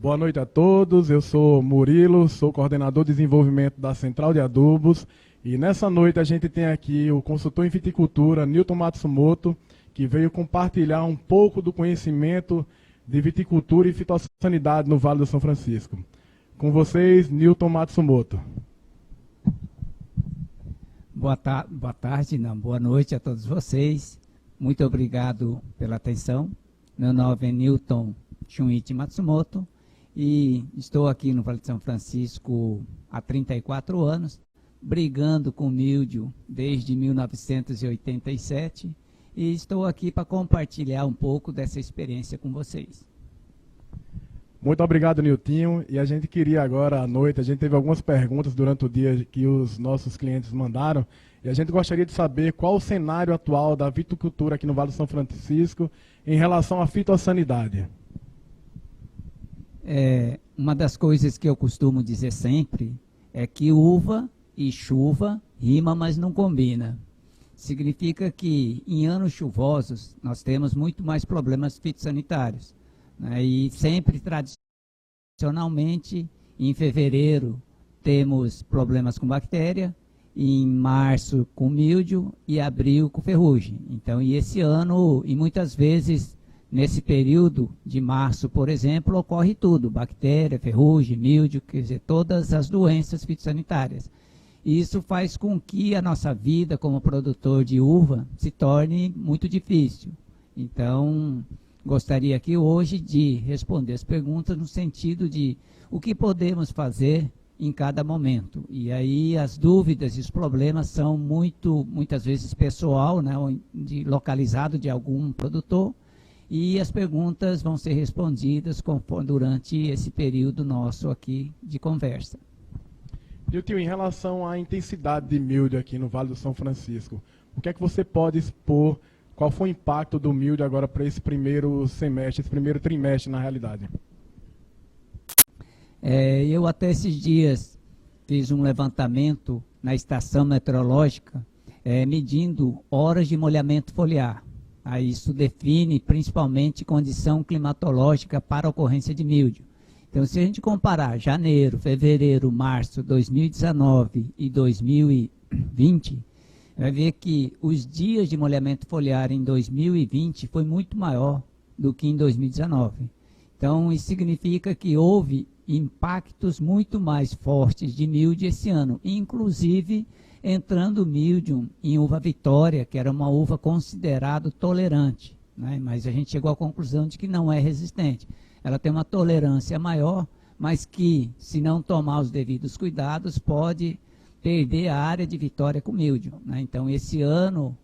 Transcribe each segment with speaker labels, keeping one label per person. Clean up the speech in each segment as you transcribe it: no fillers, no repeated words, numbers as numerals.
Speaker 1: Boa noite a todos, eu sou Murilo, sou coordenador de desenvolvimento da Central de Adubos e nessa noite a gente tem aqui o consultor em viticultura, Newton Matsumoto, que veio compartilhar um pouco do conhecimento de viticultura e fitossanidade no Vale do São Francisco. Com vocês, Newton Matsumoto.
Speaker 2: Boa noite a todos vocês. Muito obrigado pela atenção. Meu nome é Newton Shunichi Matsumoto e estou aqui no Vale de São Francisco há 34 anos, brigando com o míldio desde 1987 e estou aqui para compartilhar um pouco dessa experiência com vocês.
Speaker 1: Muito obrigado, Niltinho. E a gente queria agora à noite, a gente teve algumas perguntas durante o dia que os nossos clientes mandaram, e a gente gostaria de saber qual o cenário atual da viticultura aqui no Vale do São Francisco em relação à fitossanidade.
Speaker 2: Uma das coisas que eu costumo dizer sempre é que uva e chuva rima, mas não combina. Significa que em anos chuvosos nós temos muito mais problemas fitossanitários. E sempre, tradicionalmente, em fevereiro temos problemas com bactéria, em março com míldio e abril com ferrugem. Então, e esse ano, e muitas vezes, nesse período de março, por exemplo, ocorre tudo, bactéria, ferrugem, míldio, quer dizer, todas as doenças fitossanitárias. E isso faz com que a nossa vida como produtor de uva se torne muito difícil. Então, gostaria aqui hoje de responder as perguntas no sentido de o que podemos fazer em cada momento. E aí as dúvidas e os problemas são muitas vezes pessoal, né, localizado de algum produtor, e as perguntas vão ser respondidas durante esse período nosso aqui de conversa.
Speaker 1: Nilton, em relação à intensidade de míldio aqui no Vale do São Francisco, o que é que você pode expor? Qual foi o impacto do míldio agora para esse primeiro semestre, esse primeiro trimestre na realidade?
Speaker 2: Eu até esses dias fiz um levantamento na estação meteorológica, medindo horas de molhamento foliar. Aí isso define principalmente condição climatológica para a ocorrência de míldio. Então, se a gente comparar janeiro, fevereiro, março, 2019 e 2020, vai ver que os dias de molhamento foliar em 2020 foi muito maior do que em 2019. Então, isso significa que houve impactos muito mais fortes de míldio esse ano, inclusive entrando míldio em uva Vitória, que era uma uva considerada tolerante, né? Mas a gente chegou à conclusão de que não é resistente. Ela tem uma tolerância maior, mas que, se não tomar os devidos cuidados, pode perder a área de Vitória com míldio, né? Então, esse ano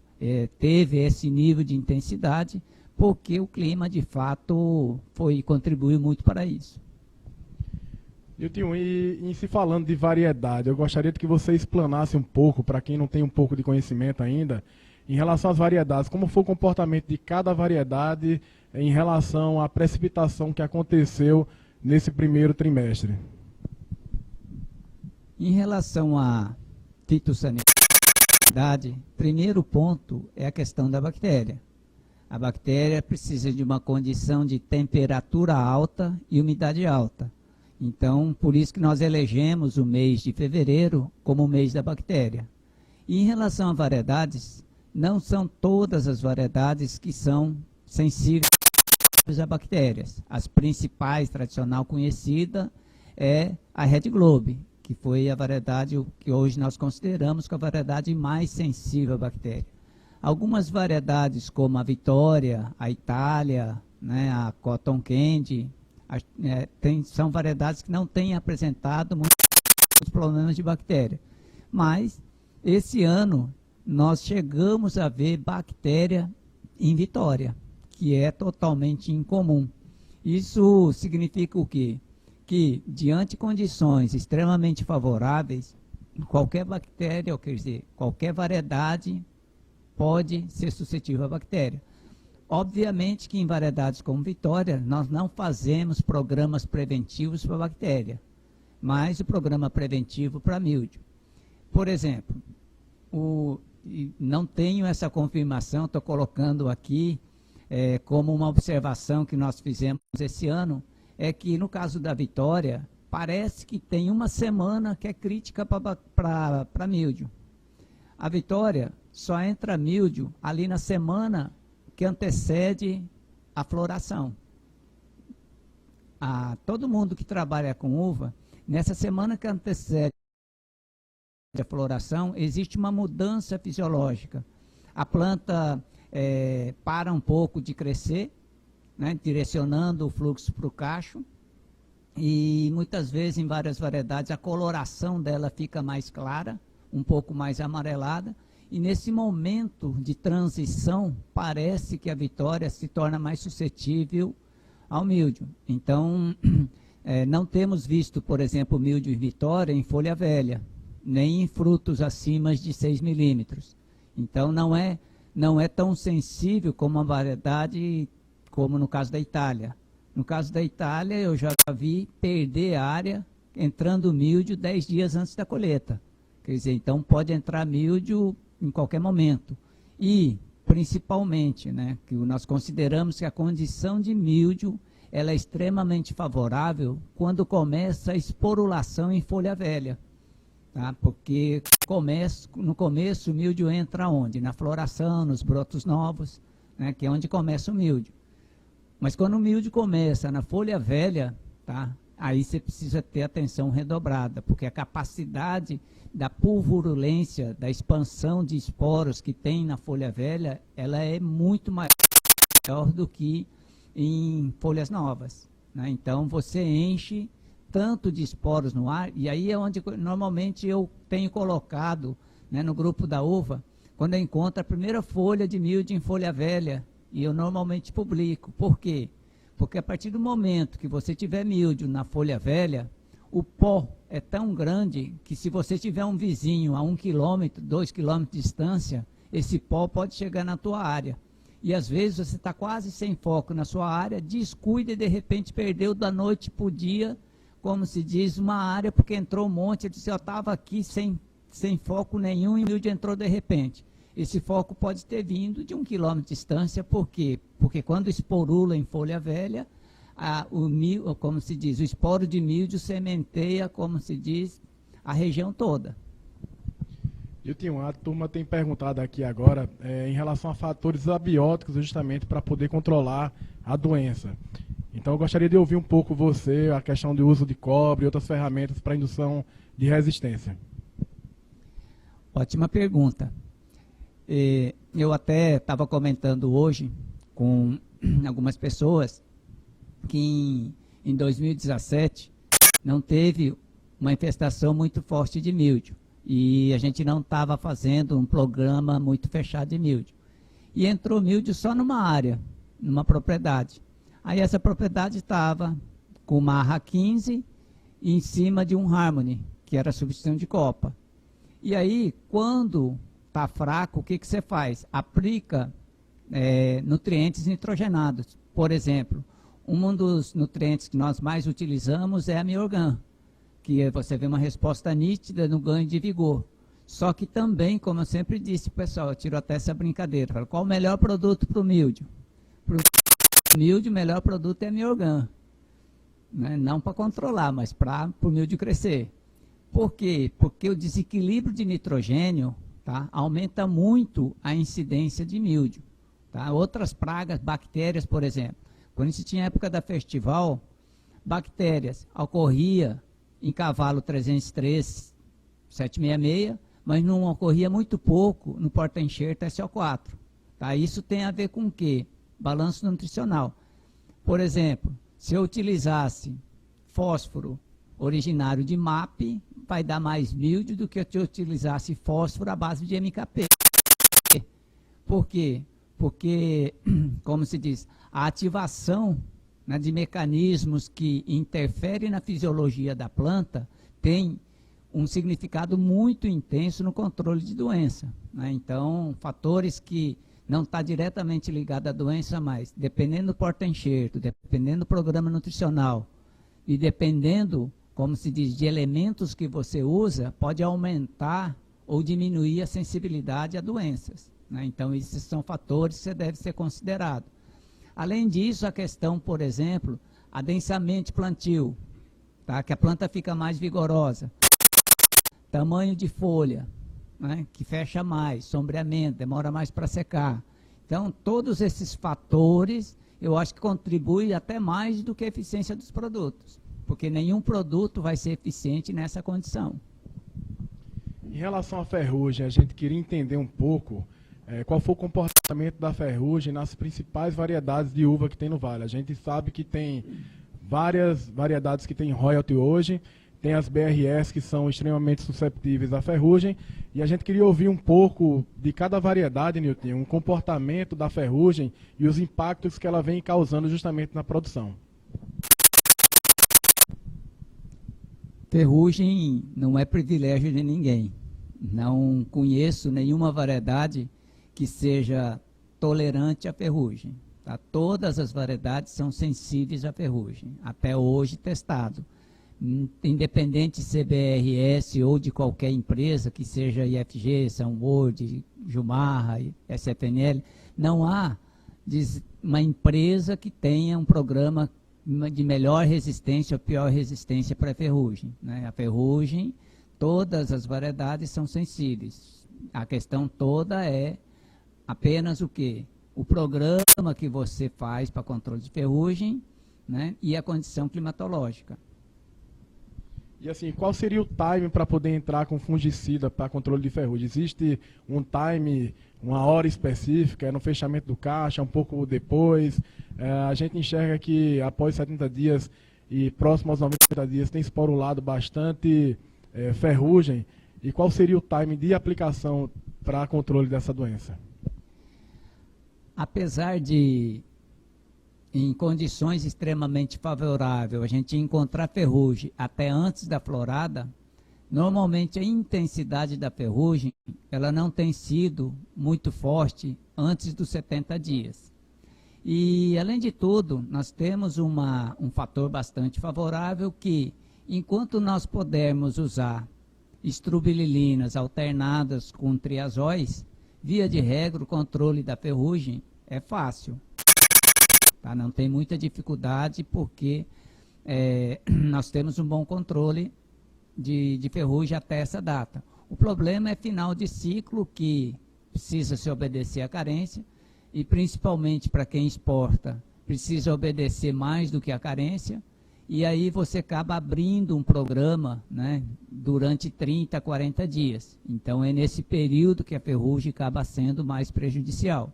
Speaker 2: teve esse nível de intensidade, porque o clima, de fato, contribuiu muito para isso.
Speaker 1: Nilton, e em se falando de variedade, eu gostaria de que você explanasse um pouco, para quem não tem um pouco de conhecimento ainda, em relação às variedades, como foi o comportamento de cada variedade em relação à precipitação que aconteceu nesse primeiro trimestre.
Speaker 2: Em relação à fitossanidade, primeiro ponto é a questão da bactéria. A bactéria precisa de uma condição de temperatura alta e umidade alta. Então, por isso que nós elegemos o mês de fevereiro como o mês da bactéria. E em relação a variedades, não são todas as variedades que são sensíveis a bactérias. As principais, tradicional conhecida, é a Red Globe, que foi a variedade que hoje nós consideramos como a variedade mais sensível à bactéria. Algumas variedades, como a Vitória, a Itália, né, a Cotton Candy, são variedades que não têm apresentado muitos problemas de bactéria. Mas, esse ano, nós chegamos a ver bactéria em Vitória, que é totalmente incomum. Isso significa o quê? Que, diante de condições extremamente favoráveis, qualquer bactéria, ou quer dizer, qualquer variedade pode ser suscetível à bactéria. Obviamente que em variedades como Vitória, nós não fazemos programas preventivos para bactéria, mas o programa preventivo para míldio. Por exemplo, não tenho essa confirmação, estou colocando aqui como uma observação que nós fizemos esse ano, é que no caso da Vitória, parece que tem uma semana que é crítica para míldio. A Vitória só entra míldio ali na semana que antecede a floração. Todo mundo que trabalha com uva, nessa semana que antecede a floração, existe uma mudança fisiológica. A planta para um pouco de crescer, né, direcionando o fluxo para o cacho, e muitas vezes em várias variedades a coloração dela fica mais clara, um pouco mais amarelada, e nesse momento de transição parece que a Vitória se torna mais suscetível ao míldio. Então, não temos visto, por exemplo, míldio Vitória em folha velha, nem em frutos acima de 6 milímetros. Então, não é tão sensível como uma variedade, como no caso da Itália. No caso da Itália, eu já vi perder área entrando míldio 10 dias antes da colheita. Quer dizer, então pode entrar míldio em qualquer momento. E, principalmente, né, que nós consideramos que a condição de míldio ela é extremamente favorável quando começa a esporulação em folha velha. Tá? Porque no começo o míldio entra onde? Na floração, nos brotos novos, né, que é onde começa o míldio. Mas quando o míldio começa na folha velha, tá, aí você precisa ter atenção redobrada, porque a capacidade da pulvurulência, da expansão de esporos que tem na folha velha, ela é muito maior do que em folhas novas. Né? Então você enche tanto de esporos no ar, e aí é onde normalmente eu tenho colocado, né, no grupo da uva, quando eu encontro a primeira folha de míldio em folha velha, e eu normalmente publico. Por quê? Porque a partir do momento que você tiver míldio na folha velha, o pó é tão grande que se você tiver um vizinho a 1 quilômetro, 2 quilômetros de distância, esse pó pode chegar na tua área. E às vezes você está quase sem foco na sua área, descuida e de repente perdeu da noite para o dia, como se diz, uma área, porque entrou um monte, ele disse, eu estava aqui sem foco nenhum e o míldio entrou de repente. Esse foco pode ter vindo de 1 quilômetro de distância, por quê? Porque quando esporula em folha velha, como se diz, o esporo de míldio sementeia, como se diz, a região toda.
Speaker 1: A turma tem perguntado aqui agora em relação a fatores abióticos, justamente para poder controlar a doença. Então eu gostaria de ouvir um pouco você, a questão do uso de cobre e outras ferramentas para indução de resistência.
Speaker 2: Ótima pergunta. Eu até estava comentando hoje com algumas pessoas que em 2017 não teve uma infestação muito forte de míldio e a gente não estava fazendo um programa muito fechado de míldio. E entrou míldio só numa área, numa propriedade. Aí essa propriedade estava com uma Arra 15 em cima de um Harmony, que era a substituição de copa. E aí, quando está fraco, o que você faz? Aplica nutrientes nitrogenados. Por exemplo, um dos nutrientes que nós mais utilizamos é a Miorgan, que você vê uma resposta nítida no ganho de vigor. Só que também, como eu sempre disse, pessoal, eu tiro até essa brincadeira, falo, qual o melhor produto para o míldio? Para o míldio, o melhor produto é a Miorgan. Né? Não para controlar, mas para o míldio crescer. Por quê? Porque o desequilíbrio de nitrogênio, tá, aumenta muito a incidência de míldio. Tá? Outras pragas, bactérias, por exemplo. Quando se tinha época da festival, bactérias ocorria em cavalo 303, 766, mas não ocorria muito pouco no porta-enxerto SO4. Tá? Isso tem a ver com o quê? Balanço nutricional. Por exemplo, se eu utilizasse fósforo originário de MAP, vai dar mais míldio do que se eu utilizasse fósforo à base de MKP. Por quê? Porque, como se diz, a ativação, né, de mecanismos que interferem na fisiologia da planta tem um significado muito intenso no controle de doença. Né? Então, fatores que não está diretamente ligado à doença, mas dependendo do porta-enxerto, dependendo do programa nutricional e dependendo, como se diz, de elementos que você usa, pode aumentar ou diminuir a sensibilidade a doenças. Né? Então, esses são fatores que você deve ser considerado. Além disso, a questão, por exemplo, adensamento de plantio, tá? Que a planta fica mais vigorosa. Tamanho de folha, né? Que fecha mais, sombreamento, demora mais para secar. Então, todos esses fatores, eu acho que contribuem até mais do que a eficiência dos produtos, porque nenhum produto vai ser eficiente nessa condição.
Speaker 1: Em relação à ferrugem, a gente queria entender um pouco qual foi o comportamento da ferrugem nas principais variedades de uva que tem no Vale. A gente sabe que tem várias variedades que tem royalty hoje, tem as BRS que são extremamente susceptíveis à ferrugem, e a gente queria ouvir um pouco de cada variedade, Nilton, o comportamento da ferrugem e os impactos que ela vem causando justamente na produção.
Speaker 2: Ferrugem não é privilégio de ninguém. Não conheço nenhuma variedade que seja tolerante à ferrugem. Tá? Todas as variedades são sensíveis à ferrugem, até hoje testado. Independente de CBRS ou de qualquer empresa, que seja IFG, Sunward, Jumarra, SFNL, não há uma empresa que tenha um programa de melhor resistência ou pior resistência para a ferrugem, né? A ferrugem, todas as variedades são sensíveis. A questão toda é apenas o quê? O programa que você faz para controle de ferrugem, né? E a condição climatológica.
Speaker 1: E assim, qual seria o time para poder entrar com fungicida para controle de ferrugem? Existe um time, uma hora específica, é no fechamento do caixa, um pouco depois? A gente enxerga que após 70 dias e próximo aos 90 dias tem esporulado bastante ferrugem. E qual seria o time de aplicação para controle dessa doença?
Speaker 2: Apesar de, em condições extremamente favoráveis, a gente encontrar ferrugem até antes da florada, normalmente a intensidade da ferrugem ela não tem sido muito forte antes dos 70 dias. E, além de tudo, nós temos um fator bastante favorável que, enquanto nós pudermos usar estrobililinas alternadas com triazóis, via de regra, o controle da ferrugem é fácil. Tá? Não tem muita dificuldade porque nós temos um bom controle de ferrugem até essa data. O problema é final de ciclo, que precisa se obedecer à carência, e principalmente para quem exporta, precisa obedecer mais do que a carência, e aí você acaba abrindo um programa, né, durante 30, 40 dias. Então é nesse período que a ferrugem acaba sendo mais prejudicial.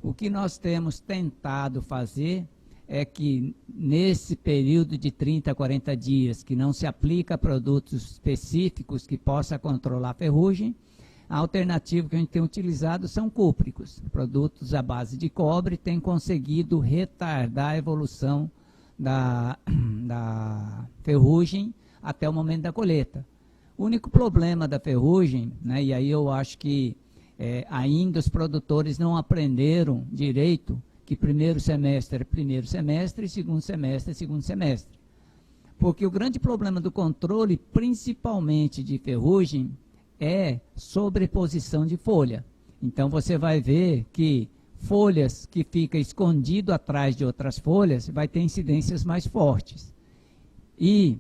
Speaker 2: O que nós temos tentado fazer é que nesse período de 30 a 40 dias, que não se aplica a produtos específicos que possa controlar a ferrugem, a alternativa que a gente tem utilizado são cúpricos. Produtos à base de cobre têm conseguido retardar a evolução da ferrugem até o momento da colheita. O único problema da ferrugem, né, e aí eu acho que ainda os produtores não aprenderam direito que primeiro semestre é primeiro semestre e segundo semestre é segundo semestre. Porque o grande problema do controle, principalmente de ferrugem, é sobreposição de folha. Então você vai ver que folhas que ficam escondido atrás de outras folhas vai ter incidências mais fortes. E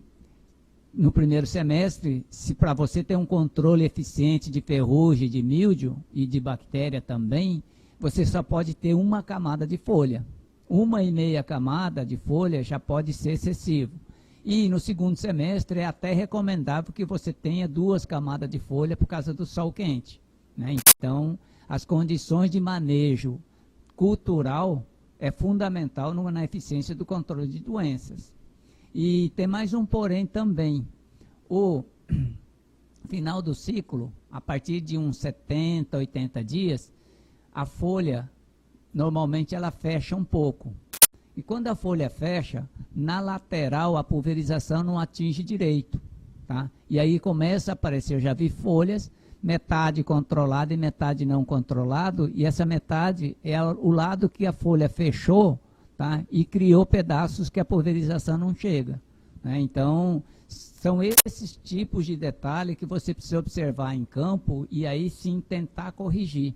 Speaker 2: no primeiro semestre, se para você ter um controle eficiente de ferrugem, de míldio e de bactéria também, você só pode ter uma camada de folha. 1,5 camada de folha já pode ser excessivo. E no segundo semestre é até recomendável que você tenha 2 camadas de folha por causa do sol quente, né? Então, as condições de manejo cultural é fundamental na eficiência do controle de doenças. E tem mais um porém também. O final do ciclo, a partir de uns 70, 80 dias, a folha, normalmente ela fecha um pouco. E quando a folha fecha, na lateral a pulverização não atinge direito, tá? E aí começa a aparecer, eu já vi folhas, metade controlada e metade não controlado, e essa metade é o lado que a folha fechou, tá? E criou pedaços que a pulverização não chega, né? Então, são esses tipos de detalhe que você precisa observar em campo e aí sim tentar corrigir.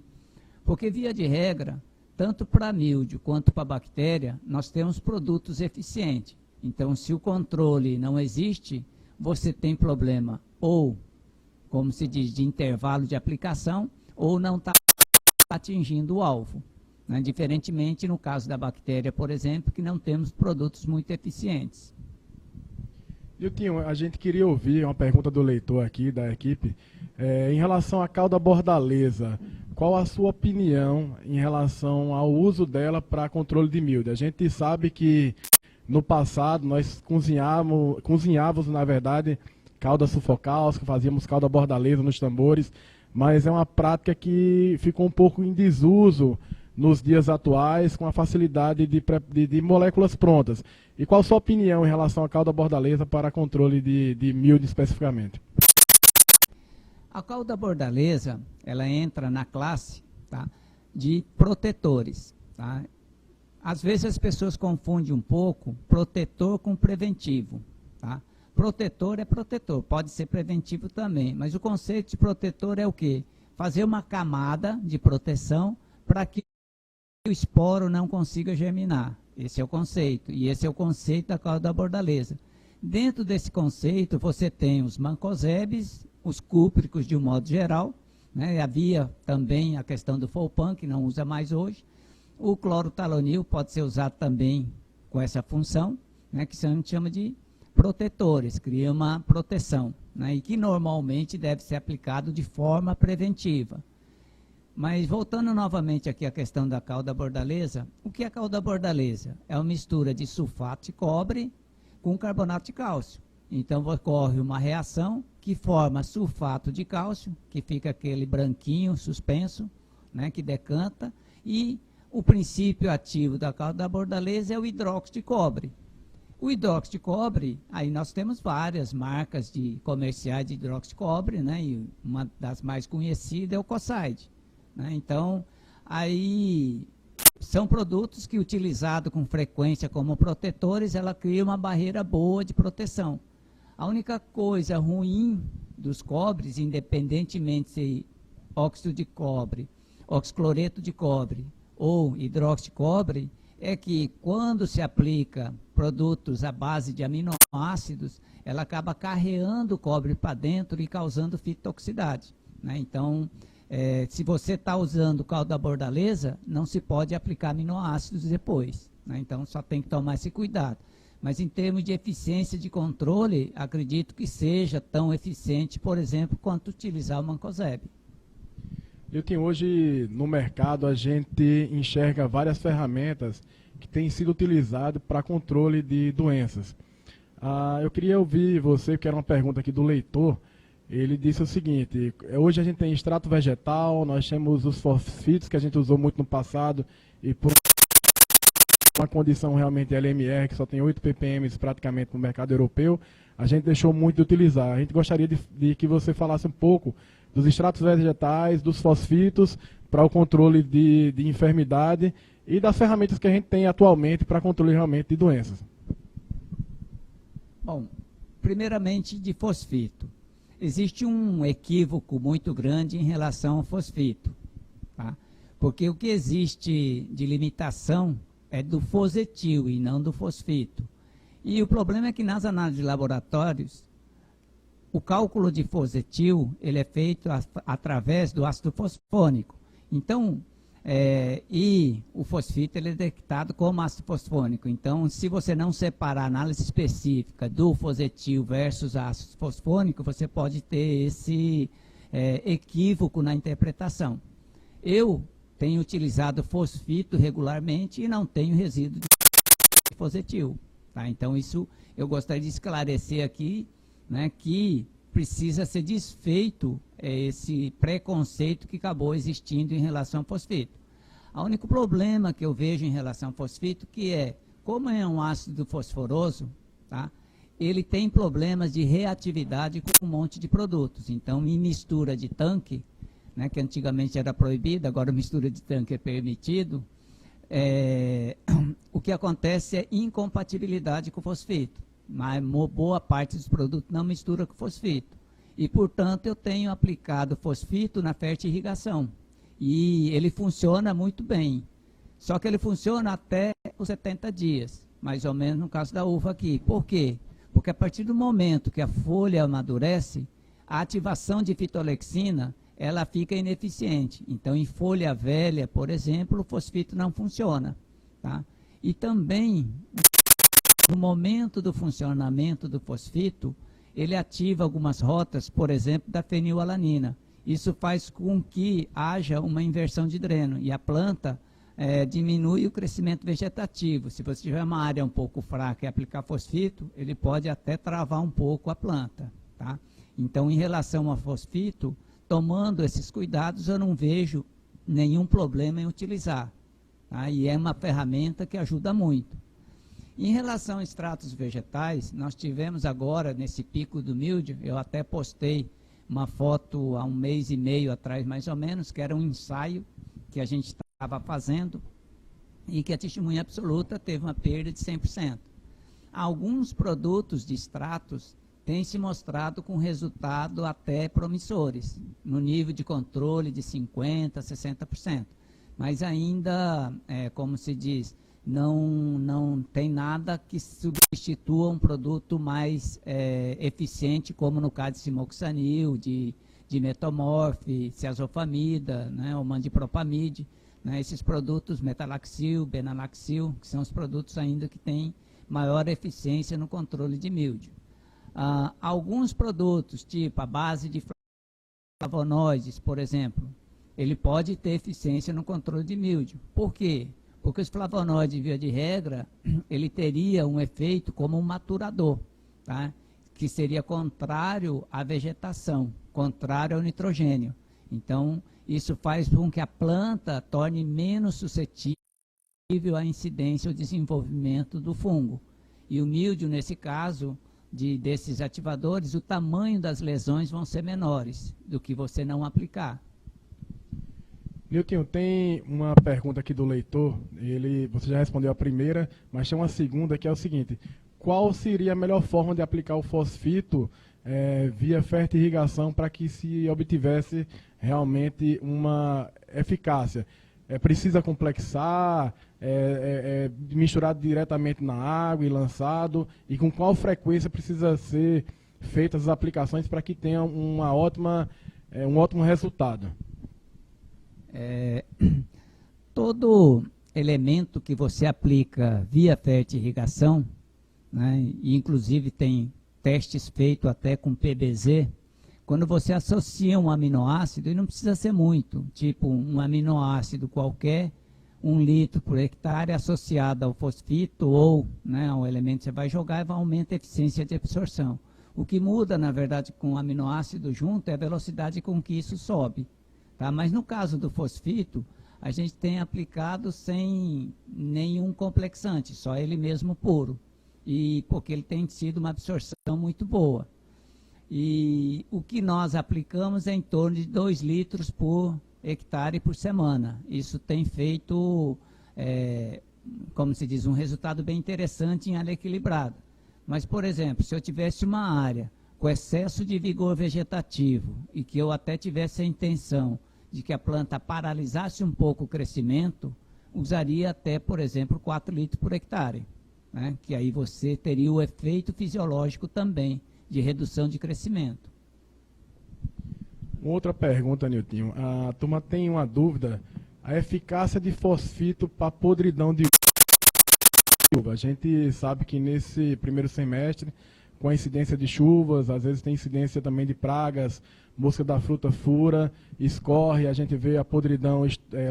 Speaker 2: Porque, via de regra, tanto para míldio quanto para bactéria, nós temos produtos eficientes. Então, se o controle não existe, você tem problema ou, como se diz, de intervalo de aplicação, ou não está atingindo o alvo. Né? Diferentemente no caso da bactéria, por exemplo, que não temos produtos muito eficientes.
Speaker 1: Niltinho, a gente queria ouvir uma pergunta do leitor aqui, da equipe, em relação à calda bordaleza. Qual a sua opinião em relação ao uso dela para controle de milho? A gente sabe que no passado nós cozinhávamos, na verdade, calda sulfocálcica, fazíamos calda bordaleza nos tambores, mas é uma prática que ficou um pouco em desuso nos dias atuais, com a facilidade de moléculas prontas. E qual a sua opinião em relação à calda bordaleza para controle de milho especificamente?
Speaker 2: A calda bordaleza, ela entra na classe, tá, de protetores. Tá? Às vezes as pessoas confundem um pouco protetor com preventivo. Tá? Protetor é protetor, pode ser preventivo também, mas o conceito de protetor é o quê? Fazer uma camada de proteção para que o esporo não consiga germinar. Esse é o conceito, e esse é o conceito da calda bordaleza. Dentro desse conceito, você tem os mancozebes, os cúpricos de um modo geral, né? Havia também a questão do Folpan, que não usa mais hoje. O clorotalonil pode ser usado também com essa função, né? Que a gente chama de protetores, cria uma proteção, né? E que normalmente deve ser aplicado de forma preventiva. Mas voltando novamente aqui à questão da calda bordaleza, o que é a calda bordaleza? É uma mistura de sulfato de cobre com carbonato de cálcio. Então ocorre uma reação que forma sulfato de cálcio, que fica aquele branquinho suspenso, né, que decanta, e o princípio ativo da calda bordaleza é o hidróxido de cobre. O hidróxido de cobre, aí nós temos várias marcas comerciais de hidróxido de cobre, né, e uma das mais conhecidas é o Cosaide. Então, aí são produtos que, utilizados com frequência como protetores, ela cria uma barreira boa de proteção. A única coisa ruim dos cobres, independentemente se óxido de cobre, oxicloreto de cobre ou hidróxido de cobre, é que quando se aplica produtos à base de aminoácidos, ela acaba carreando o cobre para dentro e causando fitotoxicidade. Né? Então, se você está usando calda bordaleza, não se pode aplicar aminoácidos depois. Né? Então, só tem que tomar esse cuidado. Mas em termos de eficiência de controle, acredito que seja tão eficiente, por exemplo, quanto utilizar o mancozeb.
Speaker 1: Hoje no mercado a gente enxerga várias ferramentas que têm sido utilizadas para controle de doenças. Eu queria ouvir você, que era uma pergunta aqui do leitor. Ele disse o seguinte: hoje a gente tem extrato vegetal, nós temos os fosfitos que a gente usou muito no passado e por uma condição realmente LMR, que só tem 8 ppm praticamente no mercado europeu, a gente deixou muito de utilizar. A gente gostaria de que você falasse um pouco dos extratos vegetais, dos fosfitos, para o controle de enfermidade e das ferramentas que a gente tem atualmente para controle realmente de doenças.
Speaker 2: Bom, primeiramente de fosfito. Existe um equívoco muito grande em relação ao fosfito, tá? Porque o que existe de limitação é do fosetil e não do fosfito. E o problema é que nas análises de laboratórios, o cálculo de fosetil ele é feito através do ácido fosfônico. Então, e o fosfito ele é detectado como ácido fosfônico. Então, se você não separar a análise específica do fosetil versus ácido fosfônico, você pode ter esse equívoco na interpretação. Eu tenho utilizado fosfito regularmente e não tenho resíduo de fosetil. Tá? Então, isso eu gostaria de esclarecer aqui, né, que precisa ser desfeito esse preconceito que acabou existindo em relação ao fosfito. O único problema que eu vejo em relação ao fosfito, que como é um ácido fosforoso, tá, ele tem problemas de reatividade com um monte de produtos. Então, em mistura de tanque, né, que antigamente era proibido, agora mistura de tanque é permitido, o que acontece é incompatibilidade com fosfito. Mas boa parte dos produtos não mistura com fosfito. E, portanto, eu tenho aplicado fosfito na fertirrigação. E ele funciona muito bem. Só que ele funciona até os 70 dias. mais ou menos no caso da uva aqui. Por quê? Porque a partir do momento que a folha amadurece, a ativação de fitolexina, ela fica ineficiente. Então, em folha velha, por exemplo, o fosfito não funciona. Tá? E também, no momento do funcionamento do fosfito, ele ativa algumas rotas, por exemplo, da fenilalanina. Isso faz com que haja uma inversão de dreno e a planta diminui o crescimento vegetativo. Se você tiver uma área um pouco fraca e aplicar fosfito, ele pode até travar um pouco a planta. Tá? Então, em relação ao fosfito, tomando esses cuidados, eu não vejo nenhum problema em utilizar. Tá? E é uma ferramenta que ajuda muito. Em relação a extratos vegetais, nós tivemos agora, nesse pico do míldio, eu até postei uma foto há um mês e meio atrás, mais ou menos, que era um ensaio que a gente estava fazendo e que a testemunha absoluta teve uma perda de 100%. Alguns produtos de extratos têm se mostrado com resultado até promissores, no nível de controle de 50%, 60%. Mas ainda, como se diz, não tem nada que substitua um produto mais eficiente, como no caso de simoxanil, de metomorf, ciazofamida, né, ou mandipropamide, né, esses produtos metalaxil, benalaxil, que são os produtos ainda que têm maior eficiência no controle de míldio. Alguns produtos, tipo a base de flavonoides, por exemplo, ele pode ter eficiência no controle de míldio. Por quê? Porque os flavonoides, via de regra, ele teria um efeito como um maturador, tá? Que seria contrário à vegetação, contrário ao nitrogênio. Então, isso faz com que a planta torne menos suscetível à incidência ou desenvolvimento do fungo. E o míldio, nesse caso, desses ativadores, o tamanho das lesões vão ser menores do que você não aplicar.
Speaker 1: Nilton, tem uma pergunta aqui do leitor, você já respondeu a primeira, mas tem uma segunda que é o seguinte: qual seria a melhor forma de aplicar o fosfito via fertirrigação para que se obtivesse realmente uma eficácia? Precisa complexar, misturar diretamente na água e lançado? E com qual frequência precisa ser feitas as aplicações para que tenha um ótimo resultado?
Speaker 2: Todo elemento que você aplica via fertirrigação, né, e inclusive tem testes feitos até com PBZ, quando você associa um aminoácido, e não precisa ser muito, tipo um aminoácido qualquer, 1 litro por hectare associado ao fosfito ou, né, ao elemento que você vai jogar, vai aumentar a eficiência de absorção. O que muda, na verdade, com o aminoácido junto é a velocidade com que isso sobe. Tá? Mas no caso do fosfito, a gente tem aplicado sem nenhum complexante, só ele mesmo puro, e porque ele tem sido uma absorção muito boa. E o que nós aplicamos é em torno de 2 litros por hectare por semana. Isso tem feito, como se diz, um resultado bem interessante em área equilibrada. Mas, por exemplo, se eu tivesse uma área com excesso de vigor vegetativo e que eu até tivesse a intenção de que a planta paralisasse um pouco o crescimento, usaria até, por exemplo, 4 litros por hectare, né? Que aí você teria o efeito fisiológico também de redução de crescimento.
Speaker 1: Outra pergunta, Nilton. A turma tem uma dúvida: a eficácia de fosfito para podridão de uva. A gente sabe que nesse primeiro semestre, com a incidência de chuvas, às vezes tem incidência também de pragas, mosca da fruta fura, escorre, a gente vê a podridão,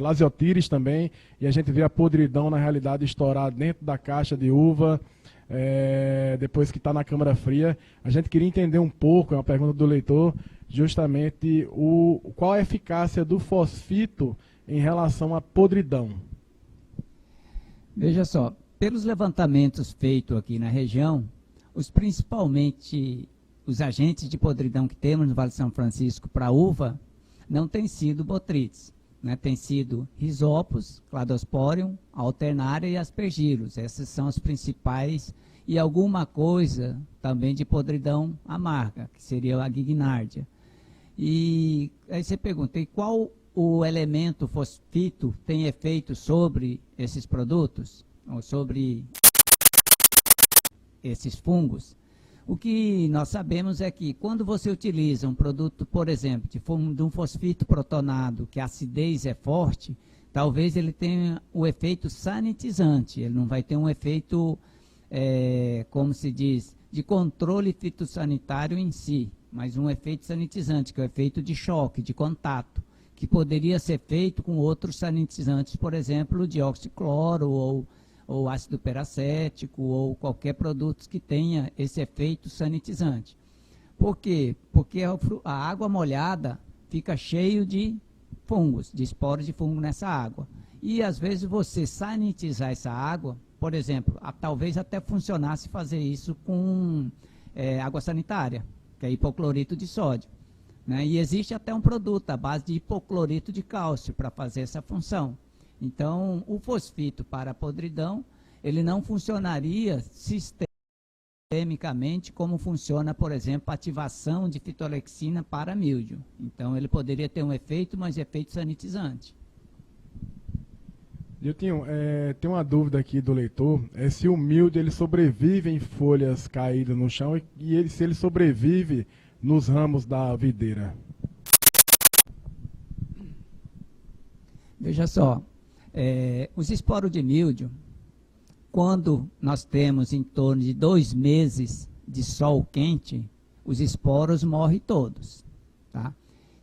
Speaker 1: lasiotires também, e a gente vê a podridão, na realidade, estourar dentro da caixa de uva, depois que está na câmara fria. A gente queria entender um pouco, é uma pergunta do leitor, justamente qual a eficácia do fosfito em relação à podridão.
Speaker 2: Veja só, pelos levantamentos feitos aqui na região, principalmente os agentes de podridão que temos no Vale de São Francisco para uva, não tem sido botrites, né? Tem sido Rhizopus, Cladosporium, Alternaria e Aspergillus. Essas são as principais, e alguma coisa também de podridão amarga, que seria a Guignardia. E aí você pergunta, e qual o elemento fosfito tem efeito sobre esses produtos? Ou sobre esses fungos, o que nós sabemos é que quando você utiliza um produto, por exemplo, de um fosfito protonado, que a acidez é forte, talvez ele tenha o efeito sanitizante, ele não vai ter um efeito, como se diz, de controle fitossanitário em si, mas um efeito sanitizante, que é o efeito de choque, de contato, que poderia ser feito com outros sanitizantes, por exemplo, dióxido de cloro ou ácido peracético ou qualquer produto que tenha esse efeito sanitizante. Por quê? Porque a água molhada fica cheio de fungos, de esporos de fungo nessa água. E às vezes você sanitizar essa água, por exemplo, talvez até funcionasse fazer isso com água sanitária, que é hipoclorito de sódio. Né? E existe até um produto à base de hipoclorito de cálcio para fazer essa função. Então, o fosfito para a podridão, ele não funcionaria sistemicamente como funciona, por exemplo, a ativação de fitolexina para míldio. Então, ele poderia ter um efeito, mas efeito sanitizante.
Speaker 1: Eu tenho uma dúvida aqui do leitor, se o míldio ele sobrevive em folhas caídas no chão e se ele sobrevive nos ramos da videira.
Speaker 2: Veja só, os esporos de míldio, quando nós temos em torno de 2 meses de sol quente, os esporos morrem todos, tá?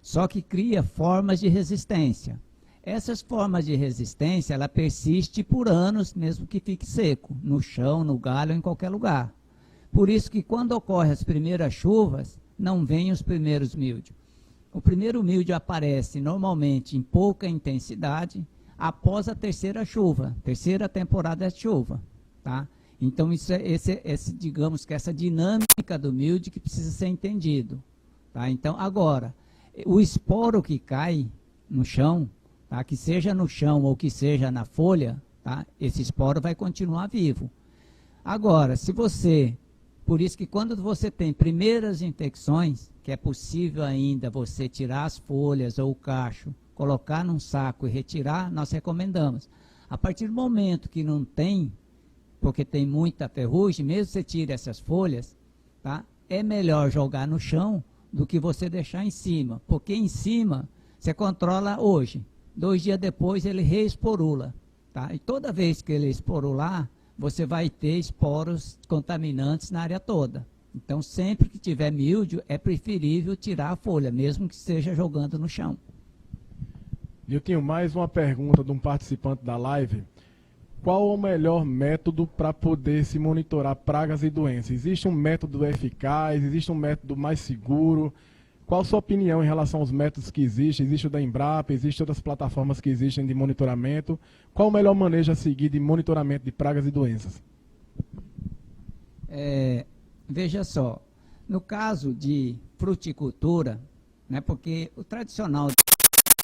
Speaker 2: Só que cria formas de resistência. Essas formas de resistência, ela persiste por anos, mesmo que fique seco, no chão, no galho, em qualquer lugar. Por isso que quando ocorrem as primeiras chuvas, não vêm os primeiros míldios. O primeiro míldio aparece normalmente em pouca intensidade após a terceira chuva, terceira temporada de chuva, tá? Então, digamos que essa dinâmica do míldio que precisa ser entendido, tá? Então, agora, o esporo que cai no chão, tá? Que seja no chão ou que seja na folha, tá? Esse esporo vai continuar vivo. Agora, por isso que quando você tem primeiras infecções, que é possível ainda você tirar as folhas ou o cacho, colocar num saco e retirar, nós recomendamos. A partir do momento que não tem, porque tem muita ferrugem, mesmo você tire essas folhas, tá? É melhor jogar no chão do que você deixar em cima, porque em cima você controla hoje, 2 dias depois ele reesporula, tá? E toda vez que ele esporular, você vai ter esporos contaminantes na área toda. Então, sempre que tiver míldio, é preferível tirar a folha, mesmo que esteja jogando no chão.
Speaker 1: Eu tenho mais uma pergunta de um participante da live. Qual o melhor método para poder se monitorar pragas e doenças? Existe um método eficaz? Existe um método mais seguro? Qual a sua opinião em relação aos métodos que existem? Existe o da Embrapa, existem outras plataformas que existem de monitoramento. Qual o melhor manejo a seguir de monitoramento de pragas e doenças?
Speaker 2: Veja só, no caso de fruticultura, né, porque o tradicional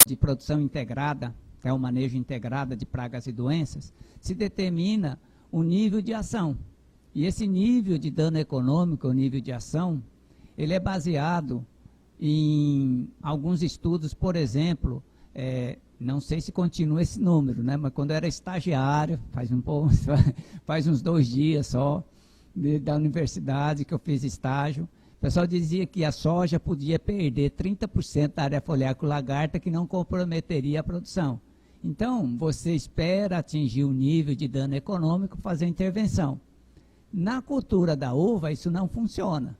Speaker 2: de produção integrada, que é o manejo integrado de pragas e doenças, se determina o nível de ação. E esse nível de dano econômico, o nível de ação, ele é baseado em alguns estudos, por exemplo, não sei se continua esse número, né, mas quando eu era estagiário, faz uns 2 dias só, da universidade que eu fiz estágio, o pessoal dizia que a soja podia perder 30% da área foliar com lagarta, que não comprometeria a produção. Então, você espera atingir o nível de dano econômico, fazer intervenção. Na cultura da uva, isso não funciona.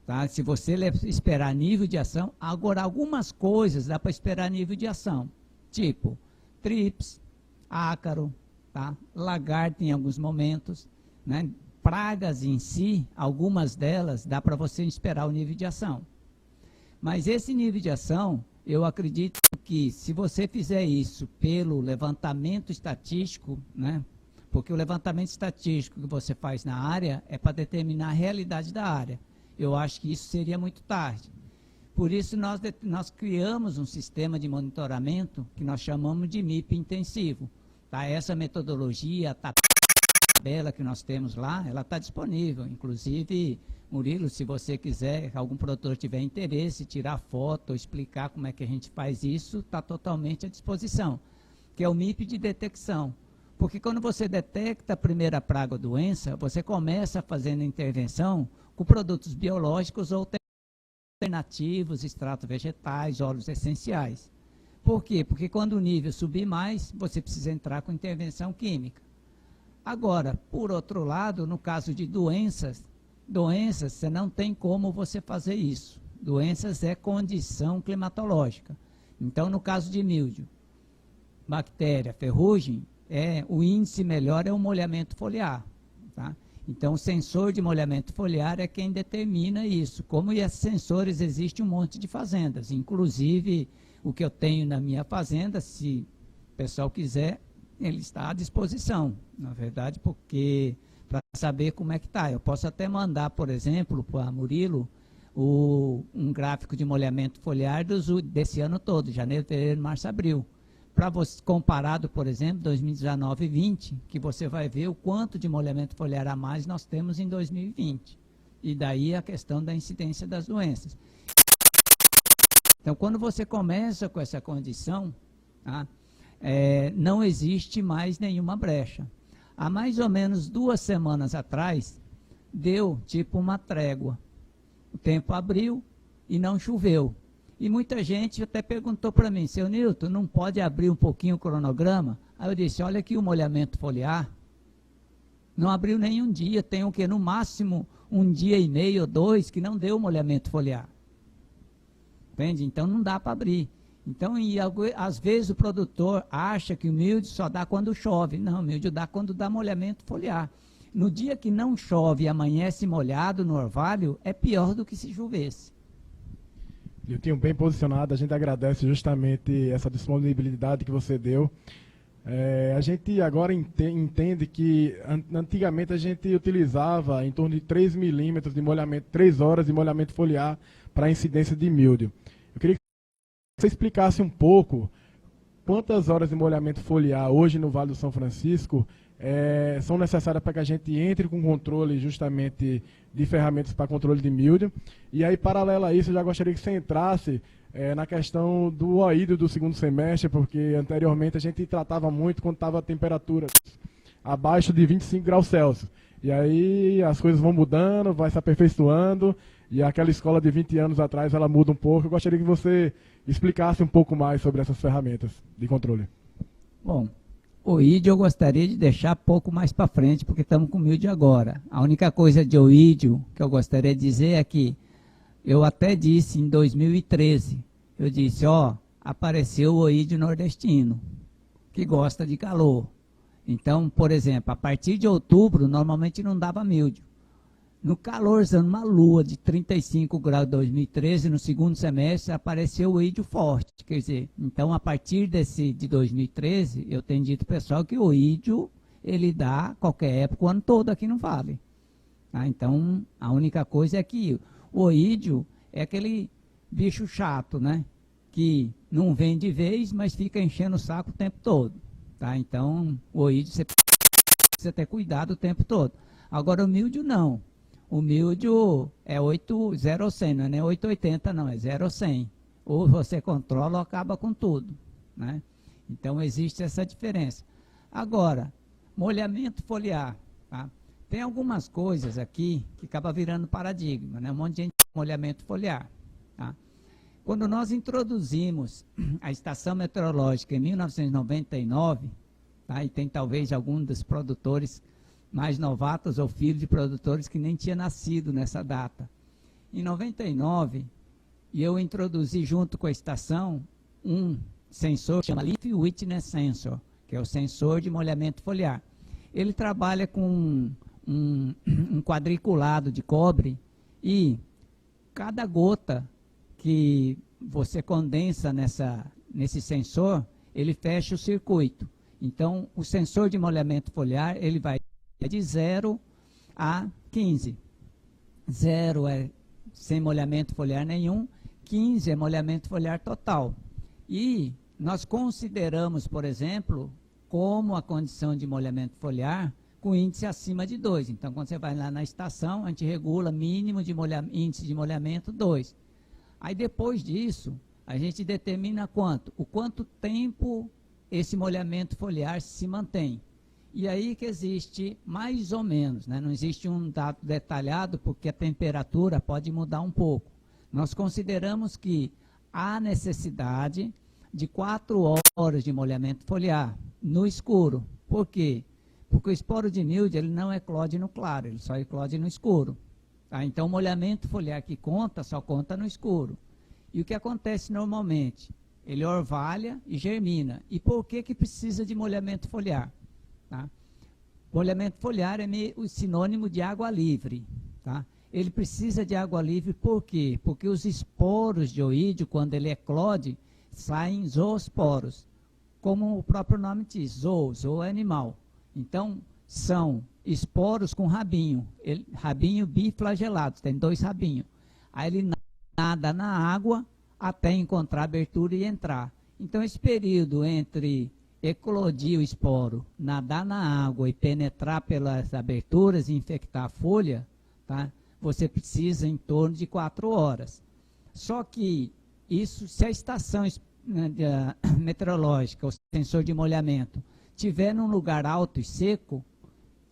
Speaker 2: Tá? Se você esperar nível de ação, agora algumas coisas dá para esperar nível de ação, tipo trips, ácaro, tá? Lagarta em alguns momentos, né? Pragas em si, algumas delas dá para você esperar o nível de ação. Mas esse nível de ação, eu acredito que se você fizer isso pelo levantamento estatístico, né? Porque o levantamento estatístico que você faz na área é para determinar a realidade da área. Eu acho que isso seria muito tarde. Por isso, nós criamos um sistema de monitoramento que nós chamamos de MIP intensivo. Tá? Essa metodologia, a tabela que nós temos lá, ela está disponível. Inclusive, Murilo, se você quiser, algum produtor tiver interesse, tirar foto, explicar como é que a gente faz isso, está totalmente à disposição. Que é o MIP de detecção. Porque quando você detecta a primeira praga ou doença, você começa fazendo intervenção com produtos biológicos ou alternativos, extratos vegetais, óleos essenciais. Por quê? Porque quando o nível subir mais, você precisa entrar com intervenção química. Agora, por outro lado, no caso de doenças, você não tem como você fazer isso. Doenças é condição climatológica. Então, no caso de míldio, bactéria, ferrugem, o índice melhor é o molhamento foliar. Tá? Então, o sensor de molhamento foliar é quem determina isso. Como esses sensores, existe um monte de fazendas. Inclusive, o que eu tenho na minha fazenda, se o pessoal quiser, ele está à disposição. Na verdade, porque para saber como é que está. Eu posso até mandar, por exemplo, para Murilo, um gráfico de molhamento foliar desse ano todo, janeiro, fevereiro, março, abril. Para você, comparado, por exemplo, 2019 e 2020, que você vai ver o quanto de molhamento foliar a mais nós temos em 2020. E daí a questão da incidência das doenças. Então, quando você começa com essa condição, tá, não existe mais nenhuma brecha. Há mais ou menos 2 semanas atrás, deu tipo uma trégua. O tempo abriu e não choveu. E muita gente até perguntou para mim, seu Nilton, não pode abrir um pouquinho o cronograma? Aí eu disse, olha aqui o molhamento foliar, não abriu nenhum dia, tem o que? No máximo 1 dia e meio ou 2 que não deu molhamento foliar. Entende? Então não dá para abrir. Então, às vezes o produtor acha que o míldio só dá quando chove. Não, o míldio dá quando dá molhamento foliar. No dia que não chove e amanhece molhado no orvalho, é pior do que se chovesse.
Speaker 1: Niltinho, bem posicionado, a gente agradece justamente essa disponibilidade que você deu. A gente agora entende que antigamente a gente utilizava em torno de 3 milímetros de molhamento, 3 horas de molhamento foliar para a incidência de míldio. Eu queria que você explicasse um pouco quantas horas de molhamento foliar hoje no Vale do São Francisco são necessárias para que a gente entre com controle justamente de ferramentas para controle de míldio. E aí, paralelo a isso, eu já gostaria que você entrasse na questão do oído do segundo semestre, porque anteriormente a gente tratava muito quando estava a temperatura abaixo de 25 graus Celsius. E aí as coisas vão mudando, vai se aperfeiçoando, e aquela escola de 20 anos atrás ela muda um pouco. Eu gostaria que você explicasse um pouco mais sobre essas ferramentas de controle.
Speaker 2: Bom, oídio eu gostaria de deixar pouco mais para frente, porque estamos com míldio agora. A única coisa de oídio que eu gostaria de dizer é que eu até disse em 2013, eu disse, apareceu o oídio nordestino, que gosta de calor. Então, por exemplo, a partir de outubro, normalmente não dava míldio. No calorzão, uma lua de 35 graus em 2013, no segundo semestre, apareceu o oídio forte. Quer dizer, então, a partir de 2013, eu tenho dito, pessoal, que o oídio, ele dá qualquer época, o ano todo aqui no Vale. Tá? Então, a única coisa é que o oídio é aquele bicho chato, né? Que não vem de vez, mas fica enchendo o saco o tempo todo. Tá? Então, o oídio você precisa ter cuidado o tempo todo. Agora, o míldio não. O míldio é 0 ou 100, não é nem 880 não, é 0 ou 100. Ou você controla ou acaba com tudo. Né? Então, existe essa diferença. Agora, molhamento foliar. Tá? Tem algumas coisas aqui que acaba virando paradigma, né? Um monte de gente tem molhamento foliar. Tá? Quando nós introduzimos a estação meteorológica em 1999, tá? E tem talvez algum dos produtores mais novatos ou filhos de produtores que nem tinha nascido nessa data. Em 99, eu introduzi junto com a estação um sensor que chama Leaf Witness Sensor, que é o sensor de molhamento foliar. Ele trabalha com um quadriculado de cobre e cada gota que você condensa nesse sensor, ele fecha o circuito. Então, o sensor de molhamento foliar, ele vai de 0 a 15. 0 é sem molhamento foliar nenhum, 15 é molhamento foliar total. E nós consideramos, por exemplo, como a condição de molhamento foliar com índice acima de 2. Então, quando você vai lá na estação, a gente regula mínimo de índice de molhamento 2. Aí, depois disso, a gente determina o quanto tempo esse molhamento foliar se mantém. E aí que existe mais ou menos, né? Não existe um dado detalhado, porque a temperatura pode mudar um pouco. Nós consideramos que há necessidade de 4 horas de molhamento foliar no escuro. Por quê? Porque o esporo de míldio ele não eclode no claro, ele só eclode no escuro. Tá? Então o molhamento foliar que conta, só conta no escuro. E o que acontece normalmente? Ele orvalha e germina. E por que que precisa de molhamento foliar? Tá? Molhamento foliar é o sinônimo de água livre. Tá? Ele precisa de água livre por quê? Porque os esporos de oídio, quando ele eclode, saem zoosporos. Como o próprio nome diz, zoo é animal. Então, são esporos com rabinho, rabinho biflagelado, tem 2 rabinhos. Aí ele nada na água até encontrar abertura e entrar. Então, esse período entre eclodir o esporo, nadar na água e penetrar pelas aberturas e infectar a folha, tá? Você precisa em torno de 4 horas. Só que isso, se a estação meteorológica, o sensor de molhamento, tiver num lugar alto e seco,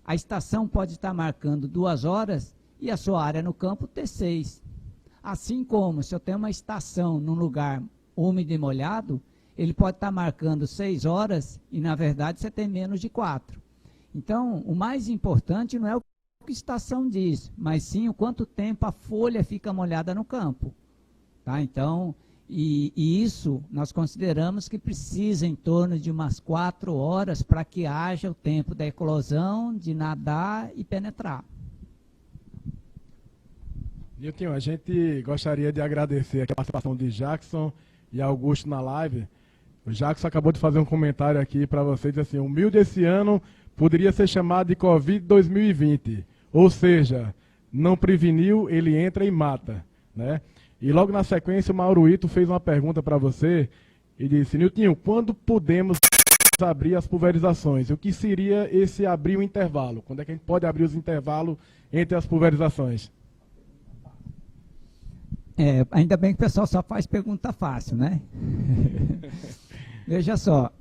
Speaker 2: a estação pode estar marcando 2 horas e a sua área no campo ter 6. Assim como, se eu tenho uma estação num lugar úmido e molhado, ele pode estar marcando 6 horas e, na verdade, você tem menos de 4. Então, o mais importante não é o que a estação diz, mas sim o quanto tempo a folha fica molhada no campo. Tá? Então, e isso nós consideramos que precisa em torno de umas 4 horas para que haja o tempo da eclosão, de nadar e penetrar.
Speaker 1: Nilton, a gente gostaria de agradecer aqui a participação de Jackson e Augusto na live. O Jackson acabou de fazer um comentário aqui para vocês, assim, o milho desse ano poderia ser chamado de Covid 2020, ou seja, não preveniu, ele entra e mata, né? E logo na sequência o Mauro Ito fez uma pergunta para você e disse, Nilton, quando podemos abrir as pulverizações? O que seria esse abrir o intervalo? Quando é que a gente pode abrir os intervalos entre as pulverizações?
Speaker 2: Ainda bem que o pessoal só faz pergunta fácil, né? Veja só,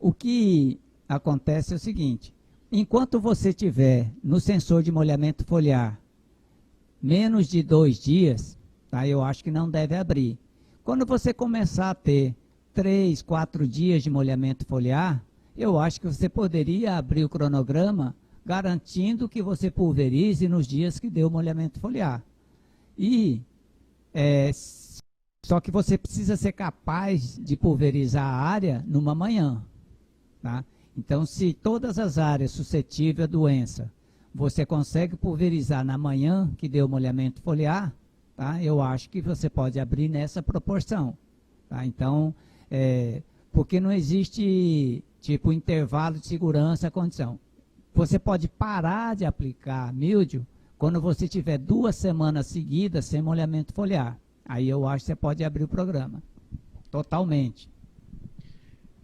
Speaker 2: o que acontece é o seguinte, enquanto você tiver no sensor de molhamento foliar menos de 2 dias, tá, eu acho que não deve abrir. Quando você começar a ter 3, 4 dias de molhamento foliar, eu acho que você poderia abrir o cronograma garantindo que você pulverize nos dias que deu molhamento foliar. E só que você precisa ser capaz de pulverizar a área numa manhã. Tá? Então, se todas as áreas suscetíveis à doença, você consegue pulverizar na manhã que deu molhamento foliar, tá? Eu acho que você pode abrir nessa proporção. Tá? Então, porque não existe tipo intervalo de segurança, condição. Você pode parar de aplicar míldio quando você tiver 2 semanas seguidas sem molhamento foliar. Aí eu acho que você pode abrir o programa. Totalmente.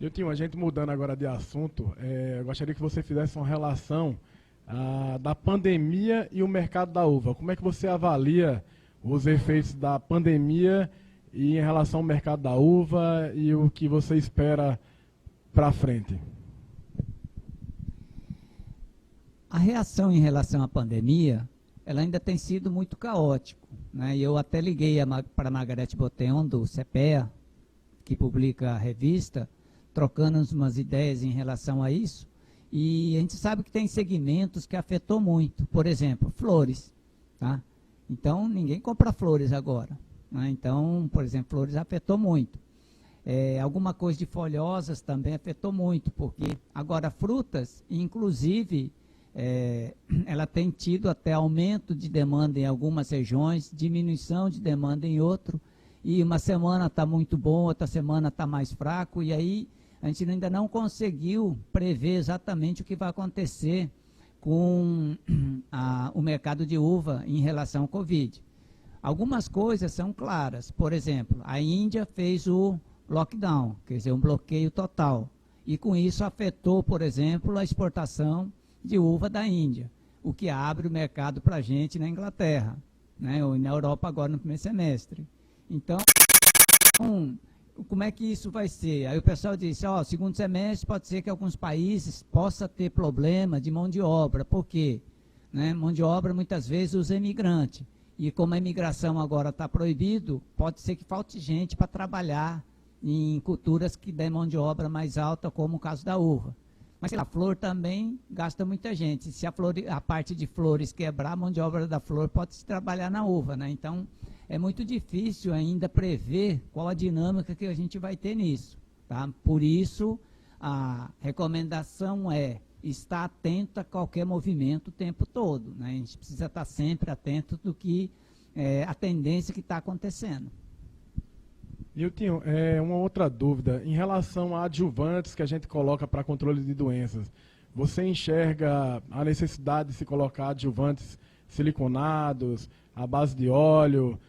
Speaker 1: Nilton, a gente mudando agora de assunto, eu gostaria que você fizesse uma relação da pandemia e o mercado da uva. Como é que você avalia os efeitos da pandemia e em relação ao mercado da uva e o que você espera para frente?
Speaker 2: A reação em relação à pandemia, ela ainda tem sido muito caótica, né? Eu até liguei para a Margarete Boteon, do CEPEA, que publica a revista, trocando umas ideias em relação a isso, e a gente sabe que tem segmentos que afetou muito, por exemplo, flores, tá? Então, ninguém compra flores agora, né? Então, por exemplo, flores afetou muito. Alguma coisa de folhosas também afetou muito, porque agora frutas, inclusive, ela tem tido até aumento de demanda em algumas regiões, diminuição de demanda em outro, e uma semana está muito bom, outra semana está mais fraco, e aí a gente ainda não conseguiu prever exatamente o que vai acontecer com o mercado de uva em relação ao Covid. Algumas coisas são claras, por exemplo, a Índia fez o lockdown, quer dizer, um bloqueio total, e com isso afetou, por exemplo, a exportação de uva da Índia, o que abre o mercado para a gente na Inglaterra, né, ou na Europa agora no primeiro semestre. Então, como é que isso vai ser? Aí o pessoal disse, ó, segundo semestre pode ser que alguns países possa ter problema de mão de obra. Por quê? Né? Mão de obra muitas vezes usa imigrante. E como a imigração agora está proibido, pode ser que falte gente para trabalhar em culturas que dêem mão de obra mais alta, como o caso da uva. Mas a flor também gasta muita gente. Se a parte de flores quebrar, a mão de obra da flor pode se trabalhar na uva, né? Então, é muito difícil ainda prever qual a dinâmica que a gente vai ter nisso, tá? Por isso, a recomendação é estar atento a qualquer movimento o tempo todo, né? A gente precisa estar sempre atento do que a tendência que está acontecendo.
Speaker 1: Nilton, uma outra dúvida. Em relação a adjuvantes que a gente coloca para controle de doenças, você enxerga a necessidade de se colocar adjuvantes siliconados, à base de óleo,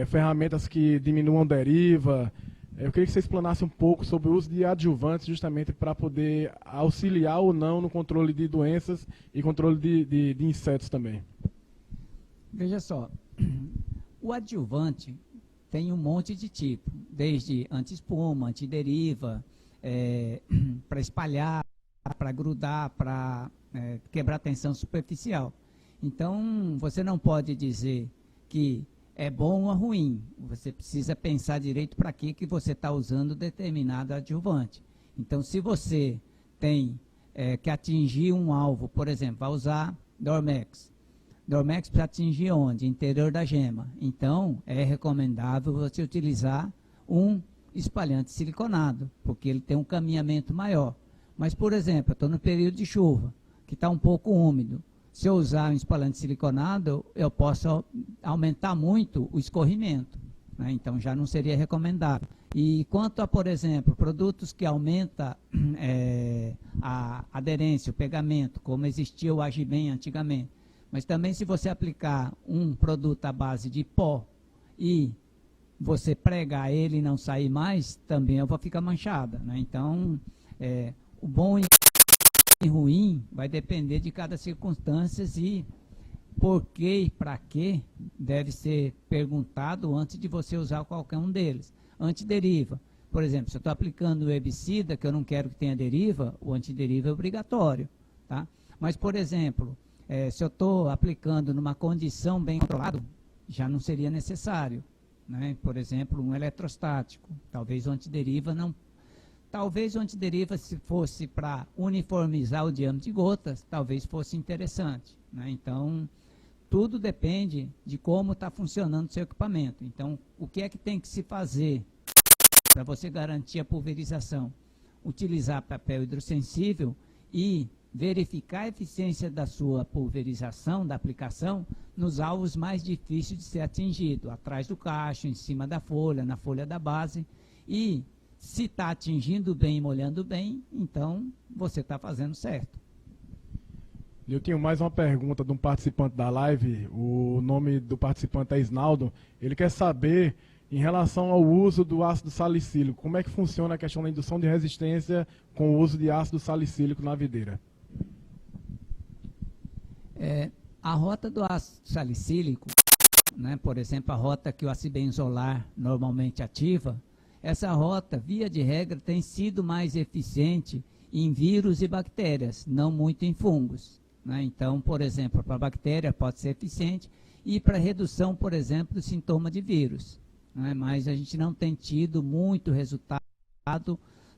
Speaker 1: ferramentas que diminuam deriva? Eu queria que você explanasse um pouco sobre o uso de adjuvantes justamente para poder auxiliar ou não no controle de doenças e controle de insetos também.
Speaker 2: Veja só, o adjuvante tem um monte de tipo, desde anti-espuma, antideriva, para espalhar, para grudar, para quebrar tensão superficial. Então, você não pode dizer que é bom ou ruim. Você precisa pensar direito para que você está usando determinado adjuvante. Então, se você tem que atingir um alvo, por exemplo, vai usar Dormex. Dormex para atingir onde? Interior da gema. Então, é recomendável você utilizar um espalhante siliconado, porque ele tem um caminhamento maior. Mas, por exemplo, eu estou no período de chuva, que está um pouco úmido. Se eu usar um espalhante siliconado, eu posso aumentar muito o escorrimento, né? Então, já não seria recomendável. E quanto a, por exemplo, produtos que aumentam a aderência, o pegamento, como existia o Agiben antigamente, mas também se você aplicar um produto à base de pó e você pregar ele e não sair mais, também eu vou ficar manchada, né? Então, o bom e ruim vai depender de cada circunstância e por que e para que deve ser perguntado antes de você usar qualquer um deles. Antideriva, por exemplo, se eu estou aplicando o herbicida que eu não quero que tenha deriva, o antideriva é obrigatório, tá? Mas, por exemplo, se eu estou aplicando numa condição bem controlada, já não seria necessário, né? Por exemplo, um eletrostático, talvez o antideriva não. Talvez o antideriva, se fosse para uniformizar o diâmetro de gotas, talvez fosse interessante, né? Então, tudo depende de como está funcionando o seu equipamento. Então, o que é que tem que se fazer para você garantir a pulverização? Utilizar papel hidrossensível e verificar a eficiência da sua pulverização, da aplicação, nos alvos mais difíceis de ser atingido, atrás do cacho, em cima da folha, na folha da base. E se está atingindo bem e molhando bem, então você está fazendo certo.
Speaker 1: Eu tenho mais uma pergunta de um participante da live. O nome do participante é Isnaldo. Ele quer saber, em relação ao uso do ácido salicílico, como é que funciona a questão da indução de resistência com o uso de ácido salicílico na videira?
Speaker 2: A rota do ácido salicílico, né, por exemplo, a rota que o acibenzolar normalmente ativa, essa rota, via de regra, tem sido mais eficiente em vírus e bactérias, não muito em fungos, né? Então, por exemplo, para a bactéria pode ser eficiente e para redução, por exemplo, do sintoma de vírus, né? Mas a gente não tem tido muito resultado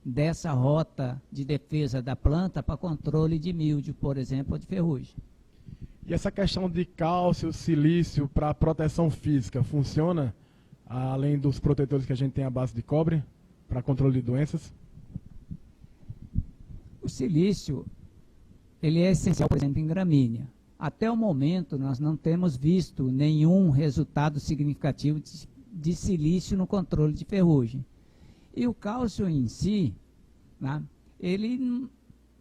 Speaker 2: dessa rota de defesa da planta para controle de míldio, por exemplo, ou de ferrugem.
Speaker 1: E essa questão de cálcio, silício para proteção física, funciona? Além dos protetores que a gente tem à base de cobre, para controle de doenças?
Speaker 2: O silício, ele é essencial, por exemplo, em gramínea. Até o momento, nós não temos visto nenhum resultado significativo de silício no controle de ferrugem. E o cálcio em si, né, ele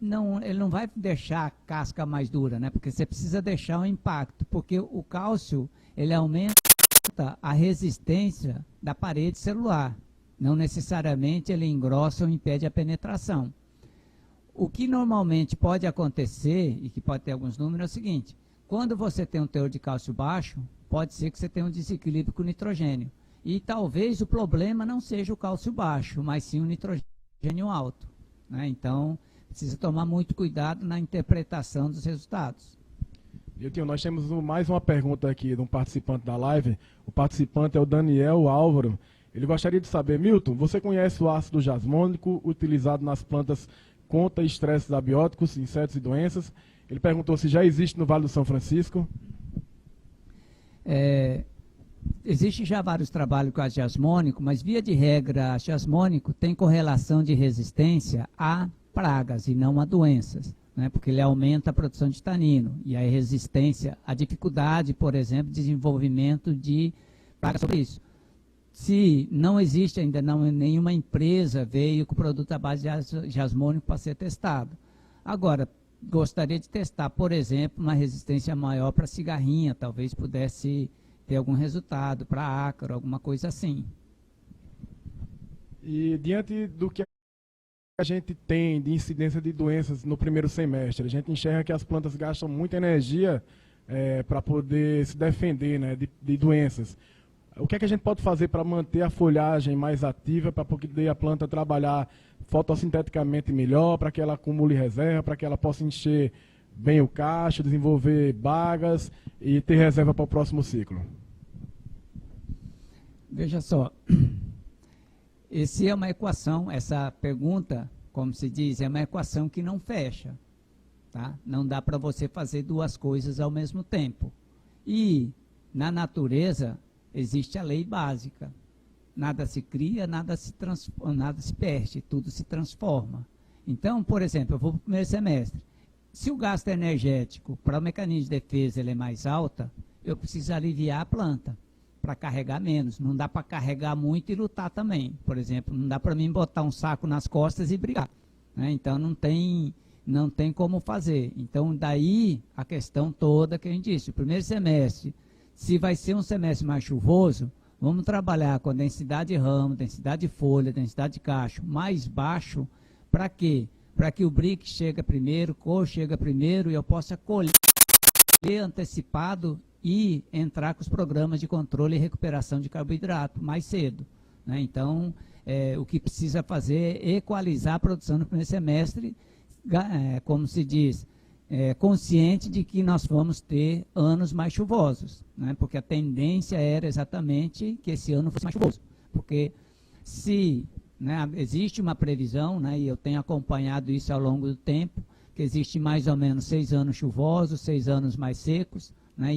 Speaker 2: não vai deixar a casca mais dura, né, porque você precisa deixar um impacto, porque o cálcio, ele aumenta a resistência da parede celular. Não necessariamente ele engrossa ou impede a penetração. O que normalmente pode acontecer, e que pode ter alguns números, é o seguinte: quando você tem um teor de cálcio baixo, pode ser que você tenha um desequilíbrio com nitrogênio. E talvez o problema não seja o cálcio baixo, mas sim o nitrogênio alto, né? Então, precisa tomar muito cuidado na interpretação dos resultados.
Speaker 1: Milton, nós temos mais uma pergunta aqui de um participante da live. O participante é o Daniel Álvaro. Ele gostaria de saber, Milton, você conhece o ácido jasmônico utilizado nas plantas contra estresses abióticos, insetos e doenças? Ele perguntou se já existe no Vale do São Francisco.
Speaker 2: Existem já vários trabalhos com ácido jasmônico, mas via de regra, ácido jasmônico tem correlação de resistência a pragas e não a doenças, né? Porque ele aumenta a produção de tanino e a resistência, a dificuldade, por exemplo, de desenvolvimento de pragas sobre isso. Se não existe ainda, nenhuma empresa veio com produto à base de jasmônico para ser testado. Agora, gostaria de testar, por exemplo, uma resistência maior para cigarrinha, talvez pudesse ter algum resultado, para ácaro, alguma coisa assim.
Speaker 1: E diante do que a gente tem de incidência de doenças no primeiro semestre, a gente enxerga que as plantas gastam muita energia para poder se defender, né, de doenças. O que é que a gente pode fazer para manter a folhagem mais ativa, para poder a planta trabalhar fotossinteticamente melhor, para que ela acumule reserva, para que ela possa encher bem o cacho, desenvolver bagas e ter reserva para o próximo ciclo?
Speaker 2: Veja só, essa pergunta, como se diz, é uma equação que não fecha, tá? Não dá para você fazer duas coisas ao mesmo tempo. E na natureza existe a lei básica. Nada se cria, nada se perde, tudo se transforma. Então, por exemplo, eu vou para o primeiro semestre. Se o gasto energético para o mecanismo de defesa ele é mais alta, eu preciso aliviar a planta para carregar menos. Não dá para carregar muito e lutar também. Por exemplo, não dá para mim botar um saco nas costas e brigar, né? Então, não tem como fazer. Então, daí a questão toda que a gente disse. O primeiro semestre, se vai ser um semestre mais chuvoso, vamos trabalhar com a densidade de ramo, densidade de folha, densidade de cacho mais baixo. Para quê? Para que o brick chegue primeiro, cor chega primeiro e eu possa colher antecipado e entrar com os programas de controle e recuperação de carboidrato mais cedo, né? Então, o que precisa fazer é equalizar a produção no primeiro semestre, como se diz, consciente de que nós vamos ter anos mais chuvosos, né? Porque a tendência era exatamente que esse ano fosse mais chuvoso. Porque se, né, existe uma previsão, né, e eu tenho acompanhado isso ao longo do tempo, que existe mais ou menos 6 anos chuvosos, 6 anos mais secos, né,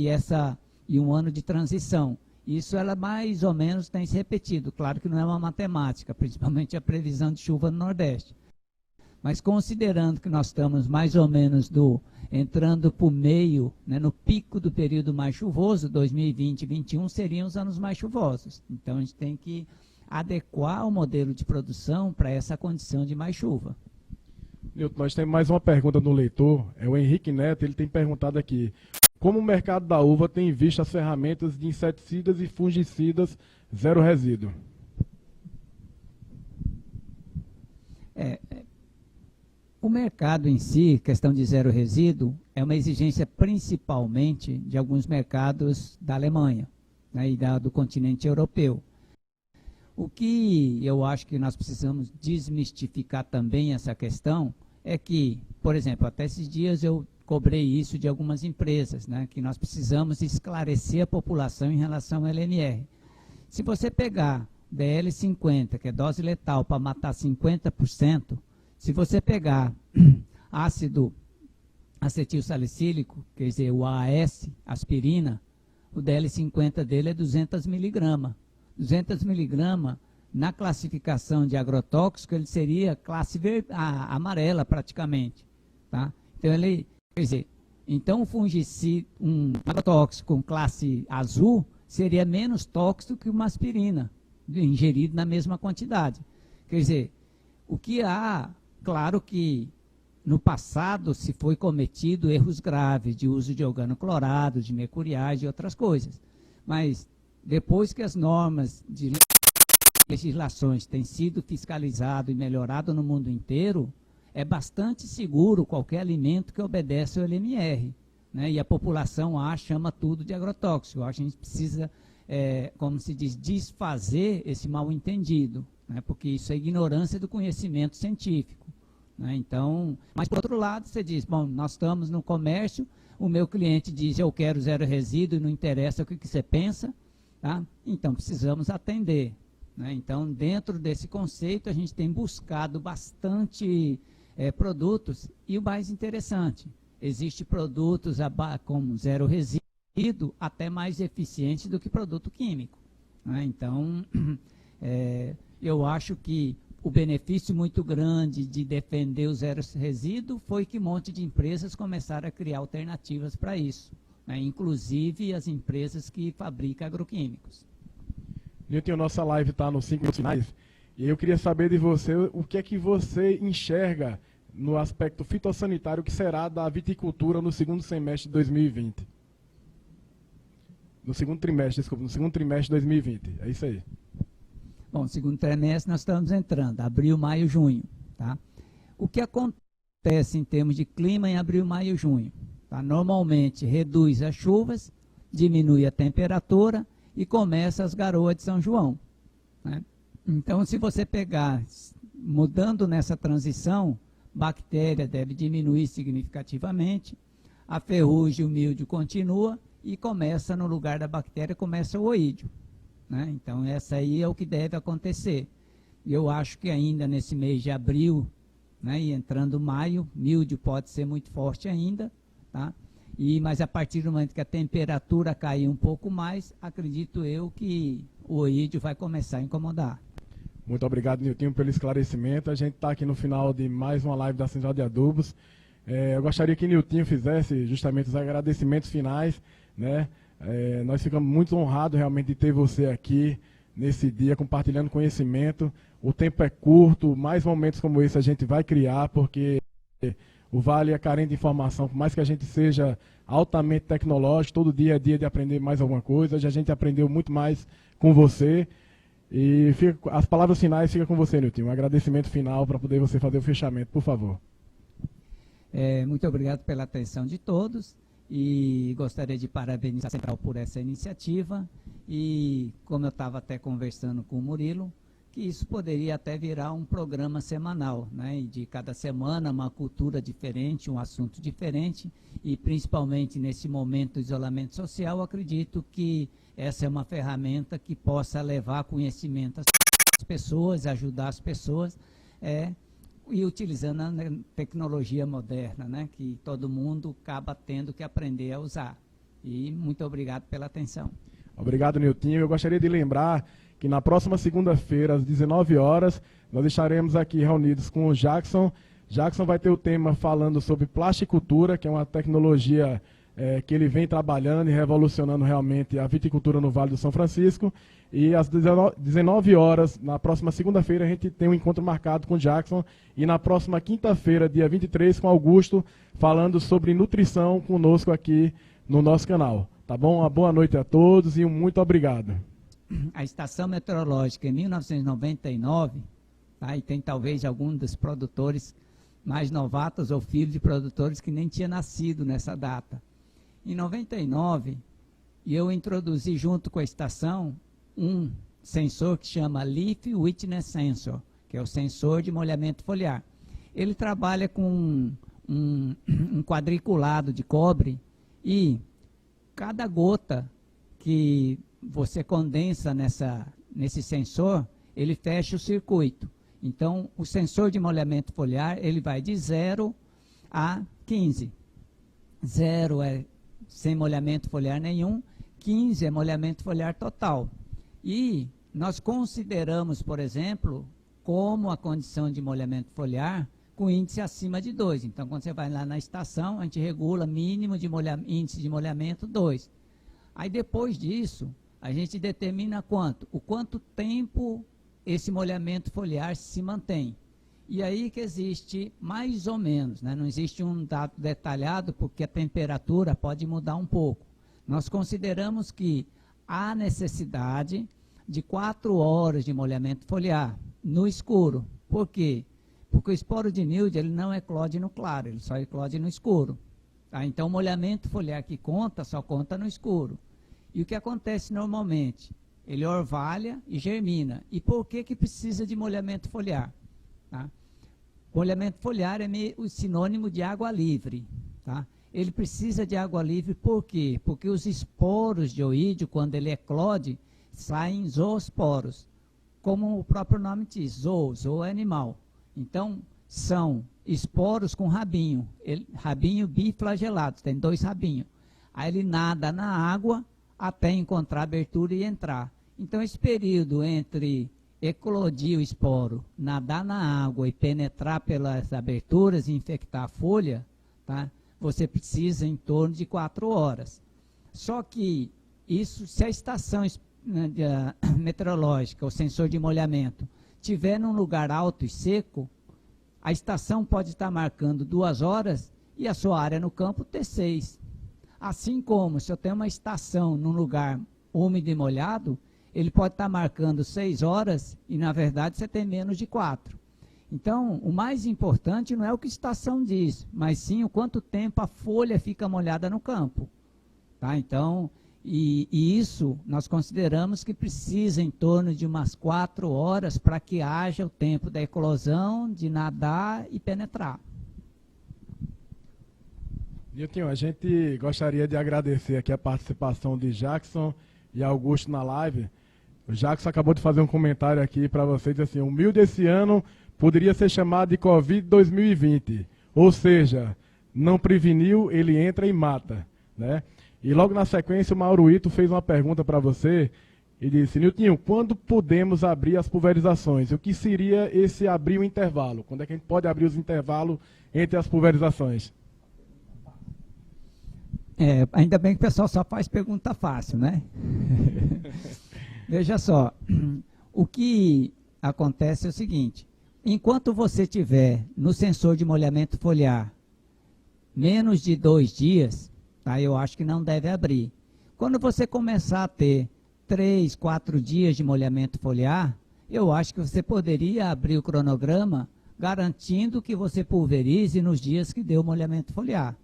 Speaker 2: e um ano de transição. Isso ela mais ou menos tem se repetido. Claro que não é uma matemática, principalmente a previsão de chuva no Nordeste. Mas considerando que nós estamos mais ou menos entrando para o meio, né, no pico do período mais chuvoso, 2020 e 2021 seriam os anos mais chuvosos. Então a gente tem que adequar o modelo de produção para essa condição de mais chuva.
Speaker 1: Nilton, nós temos mais uma pergunta do leitor, é o Henrique Neto, ele tem perguntado aqui: como o mercado da uva tem visto as ferramentas de inseticidas e fungicidas zero resíduo?
Speaker 2: O mercado em si, questão de zero resíduo, é uma exigência principalmente de alguns mercados da Alemanha, né, e do continente europeu. O que eu acho que nós precisamos desmistificar também essa questão é que, por exemplo, até esses dias eu cobrei isso de algumas empresas, né, que nós precisamos esclarecer a população em relação ao LMR. Se você pegar DL50, que é dose letal para matar 50%, se você pegar ácido acetil salicílico, quer dizer, o AAS, aspirina, o DL50 dele é 200 miligramas. 200 miligramas, na classificação de agrotóxico, ele seria classe amarela praticamente, tá? Então, quer dizer, então o fungicida, um agrotóxico com classe azul, seria menos tóxico que uma aspirina, ingerido na mesma quantidade. Quer dizer, o que há, claro que no passado se foi cometido erros graves de uso de organoclorados, de mercuriais e outras coisas, mas depois que as normas de legislações têm sido fiscalizadas e melhoradas no mundo inteiro, é bastante seguro qualquer alimento que obedece ao LMR, né? E a população chama tudo de agrotóxico. Eu acho que a gente precisa como se diz, desfazer esse mal-entendido, né? Porque isso é ignorância do conhecimento científico, né? Então, mas por outro lado, você diz, bom, nós estamos no comércio, o meu cliente diz, eu quero zero resíduo, não interessa o que você pensa, tá? Então precisamos atender, né? Então, dentro desse conceito, a gente tem buscado bastante produtos, e o mais interessante, existem produtos como zero resíduo, até mais eficientes do que produto químico, né? Então, eu acho que o benefício muito grande de defender o zero resíduo foi que um monte de empresas começaram a criar alternativas para isso, né? Inclusive as empresas que fabricam agroquímicos.
Speaker 1: Nilton, nossa live está nos 5 minutos finais, e eu queria saber de você o que é que você enxerga no aspecto fitossanitário que será da viticultura no segundo semestre de 2020. No segundo trimestre, desculpa, no segundo trimestre de 2020, é isso aí.
Speaker 2: Bom, segundo trimestre nós estamos entrando, abril, maio, junho, tá? O que acontece em termos de clima em abril, maio, junho? Tá? Normalmente reduz as chuvas, diminui a temperatura e começa as garoas de São João, né? Então, se você pegar, mudando nessa transição, bactéria deve diminuir significativamente, a ferrugem, o míldio continua e começa, no lugar da bactéria, começa o oídio, né? Então, essa aí é o que deve acontecer. Eu acho que ainda nesse mês de abril, né, e entrando maio, míldio pode ser muito forte ainda, tá? Mas a partir do momento que a temperatura cair um pouco mais, acredito eu que o oídio vai começar a incomodar.
Speaker 1: Muito obrigado, Nilton, pelo esclarecimento. A gente está aqui no final de mais uma live da Central de Adubos. Eu gostaria que Nilton fizesse justamente os agradecimentos finais, né? Nós ficamos muito honrados realmente de ter você aqui nesse dia, compartilhando conhecimento. O tempo é curto, mais momentos como esse a gente vai criar, porque o Vale é carente de informação, por mais que a gente seja altamente tecnológico, todo dia é dia de aprender mais alguma coisa. Hoje a gente aprendeu muito mais com você. E as palavras finais ficam com você, Nilton. Um agradecimento final para poder você fazer o fechamento, por favor.
Speaker 2: Muito obrigado pela atenção de todos e gostaria de parabenizar a Central por essa iniciativa e, como eu estava até conversando com o Murilo, que isso poderia até virar um programa semanal, né? E de cada semana uma cultura diferente, um assunto diferente e principalmente nesse momento de isolamento social, acredito que essa é uma ferramenta que possa levar conhecimento às pessoas, ajudar as pessoas, e utilizando a tecnologia moderna, né, que todo mundo acaba tendo que aprender a usar. E muito obrigado pela atenção.
Speaker 1: Obrigado, Nilton. Eu gostaria de lembrar que na próxima segunda-feira, às 19 horas, nós estaremos aqui reunidos com o Jackson. Jackson vai ter o tema falando sobre plasticultura, que é uma tecnologia que ele vem trabalhando e revolucionando realmente a viticultura no Vale do São Francisco. E às 19 horas, na próxima segunda-feira, a gente tem um encontro marcado com o Jackson. E na próxima quinta-feira, dia 23, com Augusto, falando sobre nutrição conosco aqui no nosso canal. Tá bom? Uma boa noite a todos e muito obrigado.
Speaker 2: A estação meteorológica, em 1999, tá? E tem talvez algum dos produtores mais novatos ou filhos de produtores que nem tinha nascido nessa data. Em 99, eu introduzi junto com a estação um sensor que chama Leaf Witness Sensor, que é o sensor de molhamento foliar. Ele trabalha com um quadriculado de cobre e cada gota que você condensa nesse sensor, ele fecha o circuito. Então, o sensor de molhamento foliar, ele vai de 0 a 15. 0 é sem molhamento foliar nenhum, 15 é molhamento foliar total. E nós consideramos, por exemplo, como a condição de molhamento foliar com índice acima de 2. Então, quando você vai lá na estação, a gente regula mínimo de índice de molhamento 2. Aí, depois disso, a gente determina o quanto tempo esse molhamento foliar se mantém. E aí que existe mais ou menos, né? Não existe um dado detalhado, porque a temperatura pode mudar um pouco. Nós consideramos que há necessidade de 4 horas de molhamento foliar no escuro. Por quê? Porque o esporo de milho ele não eclode no claro, ele só eclode no escuro. Tá? Então, o molhamento foliar que conta, só conta no escuro. E o que acontece normalmente? Ele orvalha e germina. E por que que precisa de molhamento foliar? Tá? Molhamento foliar é o sinônimo de água livre. Tá? Ele precisa de água livre por quê? Porque os esporos de oídio, quando ele eclode, saem zoosporos. Como o próprio nome diz, zoo é animal. Então, são esporos com rabinho, rabinho biflagelado, tem 2 rabinhos. Aí ele nada na água até encontrar abertura e entrar. Então, esse período entre eclodir o esporo, nadar na água e penetrar pelas aberturas e infectar a folha, tá? Você precisa em torno de 4 horas. Só que isso, se a estação meteorológica, o sensor de molhamento, tiver num lugar alto e seco, a estação pode estar marcando 2 horas e a sua área no campo ter 6. Assim como, se eu tenho uma estação num lugar úmido e molhado, ele pode estar marcando 6 horas e, na verdade, você tem menos de 4. Então, o mais importante não é o que a estação diz, mas sim o quanto tempo a folha fica molhada no campo. Tá? Então, e isso nós consideramos que precisa em torno de umas 4 horas para que haja o tempo da eclosão, de nadar e penetrar.
Speaker 1: Nilton, a gente gostaria de agradecer aqui a participação de Jackson e Augusto na live. O Jackson acabou de fazer um comentário aqui para vocês, assim, o milho desse ano poderia ser chamado de Covid 2020, ou seja, não preveniu, ele entra e mata, né? E logo na sequência o Mauruito fez uma pergunta para você e disse, Nilton, quando podemos abrir as pulverizações? O que seria esse abrir o intervalo? Quando é que a gente pode abrir os intervalos entre as pulverizações?
Speaker 2: Ainda bem que o pessoal só faz pergunta fácil, né? Veja só, o que acontece é o seguinte, enquanto você tiver no sensor de molhamento foliar menos de 2 dias, tá, eu acho que não deve abrir. Quando você começar a ter 3, 4 dias de molhamento foliar, eu acho que você poderia abrir o cronograma garantindo que você pulverize nos dias que deu molhamento foliar.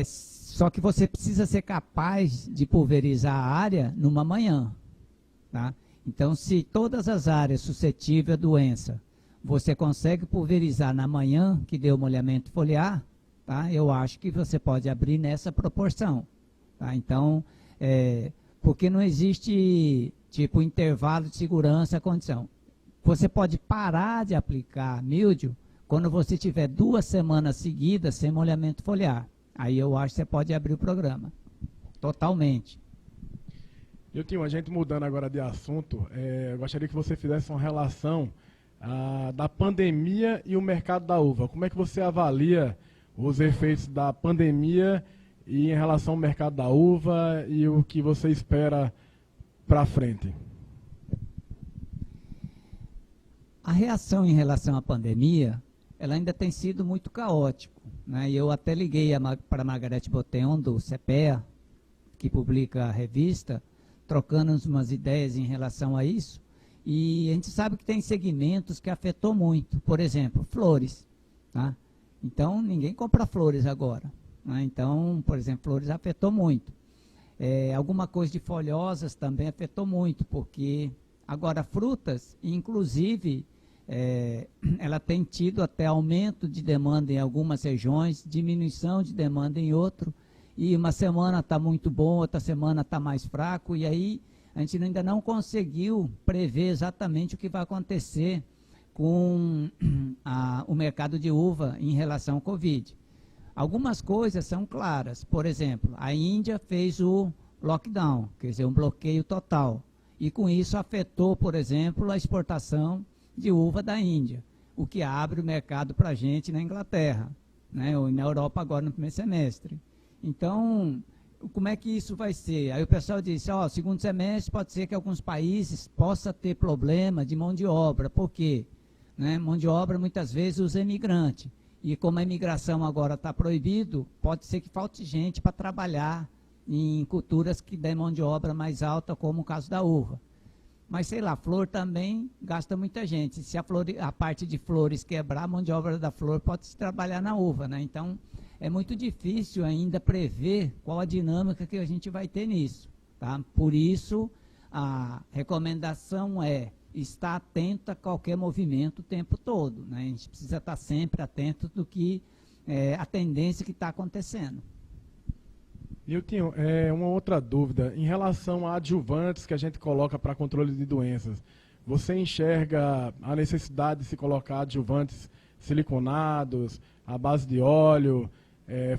Speaker 2: Só que você precisa ser capaz de pulverizar a área numa manhã. Tá? Então, se todas as áreas suscetíveis à doença, você consegue pulverizar na manhã que deu molhamento foliar, tá? Eu acho que você pode abrir nessa proporção. Tá? Então, porque não existe tipo intervalo de segurança, condição. Você pode parar de aplicar míldio quando você tiver 2 semanas seguidas sem molhamento foliar. Aí eu acho que você pode abrir o programa, totalmente.
Speaker 1: Nilton, a gente mudando agora de assunto, eu gostaria que você fizesse uma relação da pandemia e o mercado da uva. Como é que você avalia os efeitos da pandemia e em relação ao mercado da uva e o que você espera para frente?
Speaker 2: A reação em relação à pandemia, ela ainda tem sido muito caótica. Né? Eu até liguei para a Margarete Boteon, do CPEA, que publica a revista, trocando umas ideias em relação a isso, e a gente sabe que tem segmentos que afetou muito, por exemplo, flores. Tá? Então, ninguém compra flores agora. Né? Então, por exemplo, flores afetou muito. Alguma coisa de folhosas também afetou muito, porque agora frutas, inclusive, ela tem tido até aumento de demanda em algumas regiões, diminuição de demanda em outro, e uma semana está muito bom, outra semana está mais fraco, e aí a gente ainda não conseguiu prever exatamente o que vai acontecer com o mercado de uva em relação ao Covid. Algumas coisas são claras, por exemplo, a Índia fez o lockdown, quer dizer, um bloqueio total, e com isso afetou, por exemplo, a exportação de uva da Índia, o que abre o mercado para a gente na Inglaterra, né, ou na Europa agora no primeiro semestre. Então, como é que isso vai ser? Aí o pessoal disse, segundo semestre pode ser que alguns países possam ter problema de mão de obra. Por quê? Né, mão de obra muitas vezes usa imigrante. E como a imigração agora está proibido, pode ser que falte gente para trabalhar em culturas que dêem mão de obra mais alta, como o caso da uva. Mas, sei lá, flor também gasta muita gente. Se a parte de flores quebrar, a mão de obra da flor pode se trabalhar na uva, né? Então, é muito difícil ainda prever qual a dinâmica que a gente vai ter nisso. Tá? Por isso, a recomendação é estar atento a qualquer movimento o tempo todo. Né? A gente precisa estar sempre atento do que a tendência que está acontecendo.
Speaker 1: Eu tinha uma outra dúvida em relação a adjuvantes que a gente coloca para controle de doenças. Você enxerga a necessidade de se colocar adjuvantes siliconados, à base de óleo,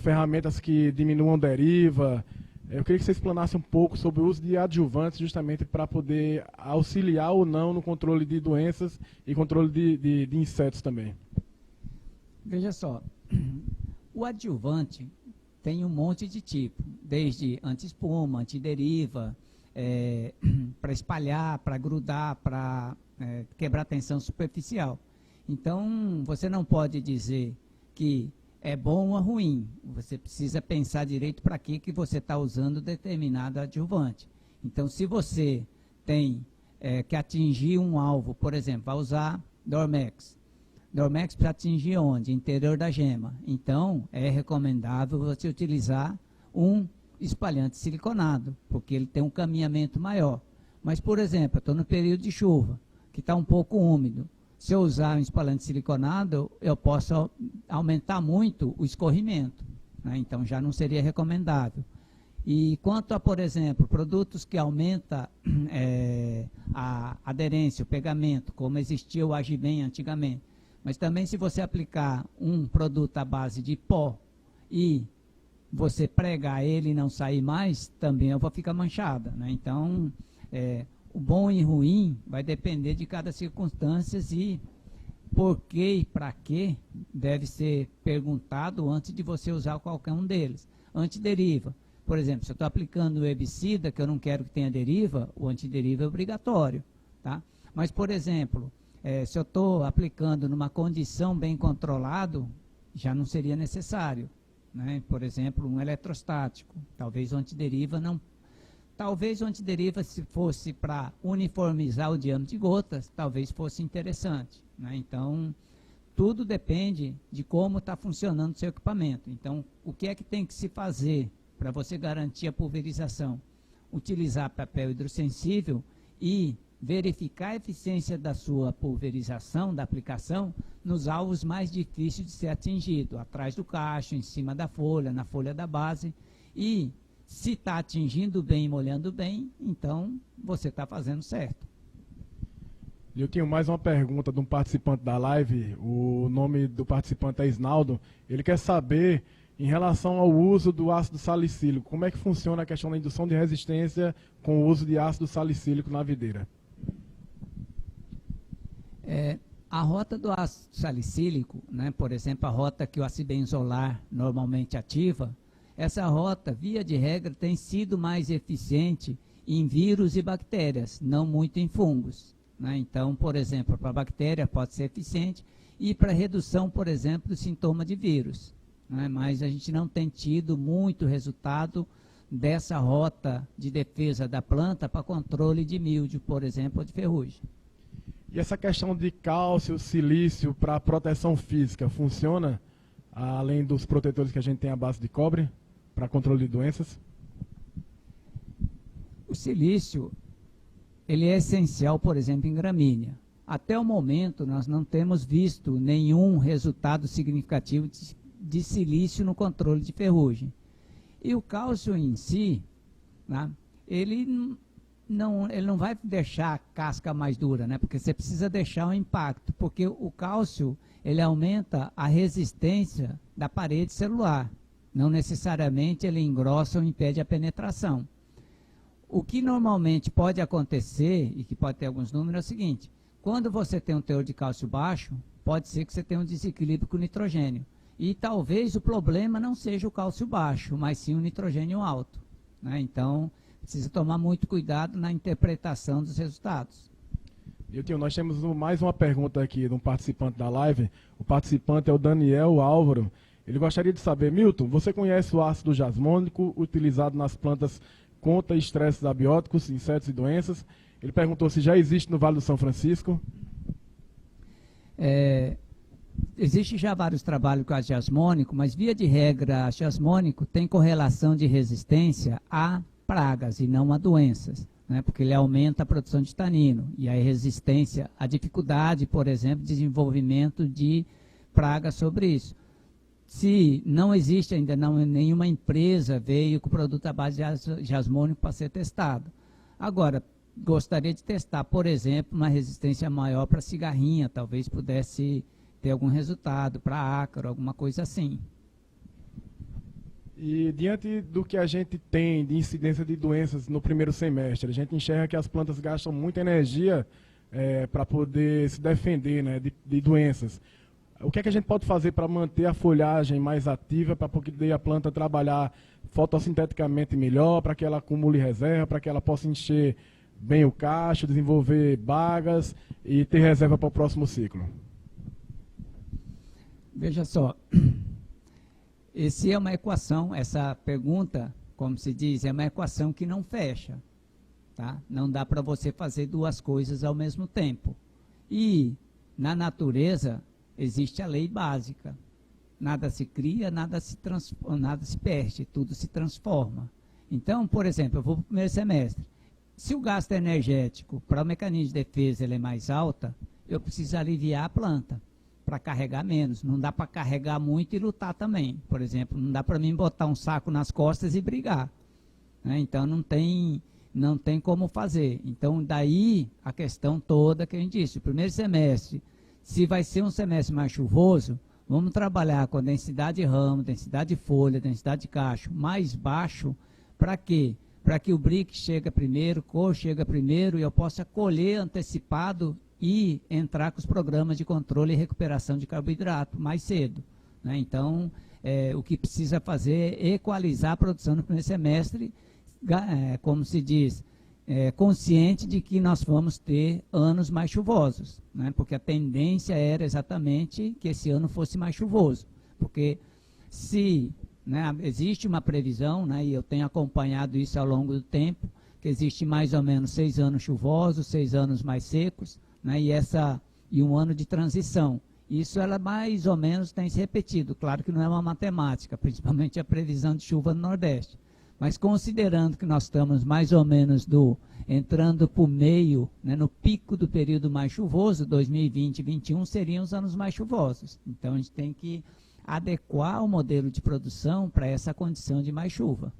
Speaker 1: ferramentas que diminuam deriva? Eu queria que você explanasse um pouco sobre o uso de adjuvantes justamente para poder auxiliar ou não no controle de doenças e controle de insetos também.
Speaker 2: Veja só, o adjuvante tem um monte de tipo, desde anti-espuma, antideriva, para espalhar, para grudar, para quebrar tensão superficial. Então, você não pode dizer que é bom ou ruim. Você precisa pensar direito para que você está usando determinado adjuvante. Então, se você tem que atingir um alvo, por exemplo, vai usar Dormex. Dormex para atingir onde? Interior da gema. Então, é recomendável você utilizar um espalhante siliconado, porque ele tem um caminhamento maior. Mas, por exemplo, eu estou no período de chuva, que está um pouco úmido. Se eu usar um espalhante siliconado, eu posso aumentar muito o escorrimento. Né? Então, já não seria recomendável. E quanto a, por exemplo, produtos que aumentam a aderência, o pegamento, como existia o Agiben antigamente, mas também se você aplicar um produto à base de pó e você pregar ele e não sair mais, também vai ficar manchada. Né? Então, o bom e ruim vai depender de cada circunstância e por que e para que deve ser perguntado antes de você usar qualquer um deles. Antideriva. Por exemplo, se eu estou aplicando o herbicida, que eu não quero que tenha deriva, o antideriva é obrigatório. Tá? Mas, por exemplo, se eu estou aplicando numa condição bem controlado, já não seria necessário. Né? Por exemplo, um eletrostático. Talvez o antideriva não. Talvez o antideriva, se fosse para uniformizar o diâmetro de gotas, talvez fosse interessante. Né? Então, tudo depende de como está funcionando o seu equipamento. Então, o que é que tem que se fazer para você garantir a pulverização? Utilizar papel hidrossensível e verificar a eficiência da sua pulverização, da aplicação, nos alvos mais difíceis de ser atingido, atrás do cacho, em cima da folha, na folha da base. E se está atingindo bem e molhando bem, então você está fazendo certo.
Speaker 1: Eu tenho mais uma pergunta de um participante da live. O nome do participante é Isnaldo. Ele quer saber, em relação ao uso do ácido salicílico, como é que funciona a questão da indução de resistência com o uso de ácido salicílico na videira?
Speaker 2: A rota do ácido salicílico, né, por exemplo, a rota que o acibenzolar normalmente ativa, essa rota, via de regra, tem sido mais eficiente em vírus e bactérias, não muito em fungos. Né? Então, por exemplo, para a bactéria pode ser eficiente e para redução, por exemplo, do sintoma de vírus. Né? Mas a gente não tem tido muito resultado dessa rota de defesa da planta para controle de míldio, por exemplo, ou de ferrugem.
Speaker 1: E essa questão de cálcio, silício para proteção física, funciona além dos protetores que a gente tem à base de cobre para controle de doenças?
Speaker 2: O silício, ele é essencial, por exemplo, em gramínea. Até o momento, nós não temos visto nenhum resultado significativo de silício no controle de ferrugem. E o cálcio em si, né, ele não vai deixar a casca mais dura, né, porque você precisa deixar um impacto, porque o cálcio ele aumenta a resistência da parede celular. Não necessariamente ele engrossa ou impede a penetração. O que normalmente pode acontecer, e que pode ter alguns números, é o seguinte: quando você tem um teor de cálcio baixo, pode ser que você tenha um desequilíbrio com o nitrogênio. E talvez o problema não seja o cálcio baixo, mas sim o nitrogênio alto. Né? Então, precisa tomar muito cuidado na interpretação dos resultados.
Speaker 1: Nós temos mais uma pergunta aqui de um participante da live. O participante é o Daniel Álvaro. Ele gostaria de saber, Milton, você conhece o ácido jasmônico utilizado nas plantas contra estresses abióticos, insetos e doenças? Ele perguntou se já existe no Vale do São Francisco.
Speaker 2: Existe já vários trabalhos com ácido jasmônico, mas via de regra, ácido jasmônico tem correlação de resistência a pragas e não a doenças, né? Porque ele aumenta a produção de tanino e a resistência, a dificuldade, por exemplo, de desenvolvimento de pragas sobre isso. Se não existe ainda, nenhuma empresa veio com produto à base de jasmônico para ser testado. Agora, gostaria de testar, por exemplo, uma resistência maior para cigarrinha, talvez pudesse ter algum resultado para ácaro, alguma coisa assim.
Speaker 1: E diante do que a gente tem de incidência de doenças no primeiro semestre, a gente enxerga que as plantas gastam muita energia para poder se defender, né, de doenças. O que é que a gente pode fazer para manter a folhagem mais ativa, para poder a planta trabalhar fotossinteticamente melhor, para que ela acumule reserva, para que ela possa encher bem o cacho, desenvolver bagas e ter reserva para o próximo ciclo?
Speaker 2: Veja só, essa é uma equação, essa pergunta, como se diz, é uma equação que não fecha, tá? Não dá para você fazer duas coisas ao mesmo tempo. E na natureza existe a lei básica. Nada se cria, nada se perde, tudo se transforma. Então, por exemplo, eu vou para o primeiro semestre. Se o gasto energético para o mecanismo de defesa ele é mais alta, eu preciso aliviar a planta para carregar menos. Não dá para carregar muito e lutar também. Por exemplo, não dá para mim botar um saco nas costas e brigar, né? Então não tem como fazer. Então daí a questão toda que a gente disse. O primeiro semestre, se vai ser um semestre mais chuvoso, vamos trabalhar com a densidade de ramo, densidade de folha, densidade de cacho mais baixo. Para quê? Para que o brick chega primeiro, cor chega primeiro e eu possa colher antecipado e entrar com os programas de controle e recuperação de carboidrato mais cedo, né? Então, o que precisa fazer é equalizar a produção no primeiro semestre, como se diz, consciente de que nós vamos ter anos mais chuvosos, né? Porque a tendência era exatamente que esse ano fosse mais chuvoso, porque se, né, existe uma previsão, né, e eu tenho acompanhado isso ao longo do tempo, que existe mais ou menos 6 anos chuvosos, 6 anos mais secos, né, e um ano de transição. Isso ela mais ou menos tem se repetido. Claro que não é uma matemática, principalmente a previsão de chuva no Nordeste. Mas considerando que nós estamos mais ou menos entrando para o meio, né, no pico do período mais chuvoso, 2020 e 2021 seriam os anos mais chuvosos. Então a gente tem que adequar o modelo de produção para essa condição de mais chuva.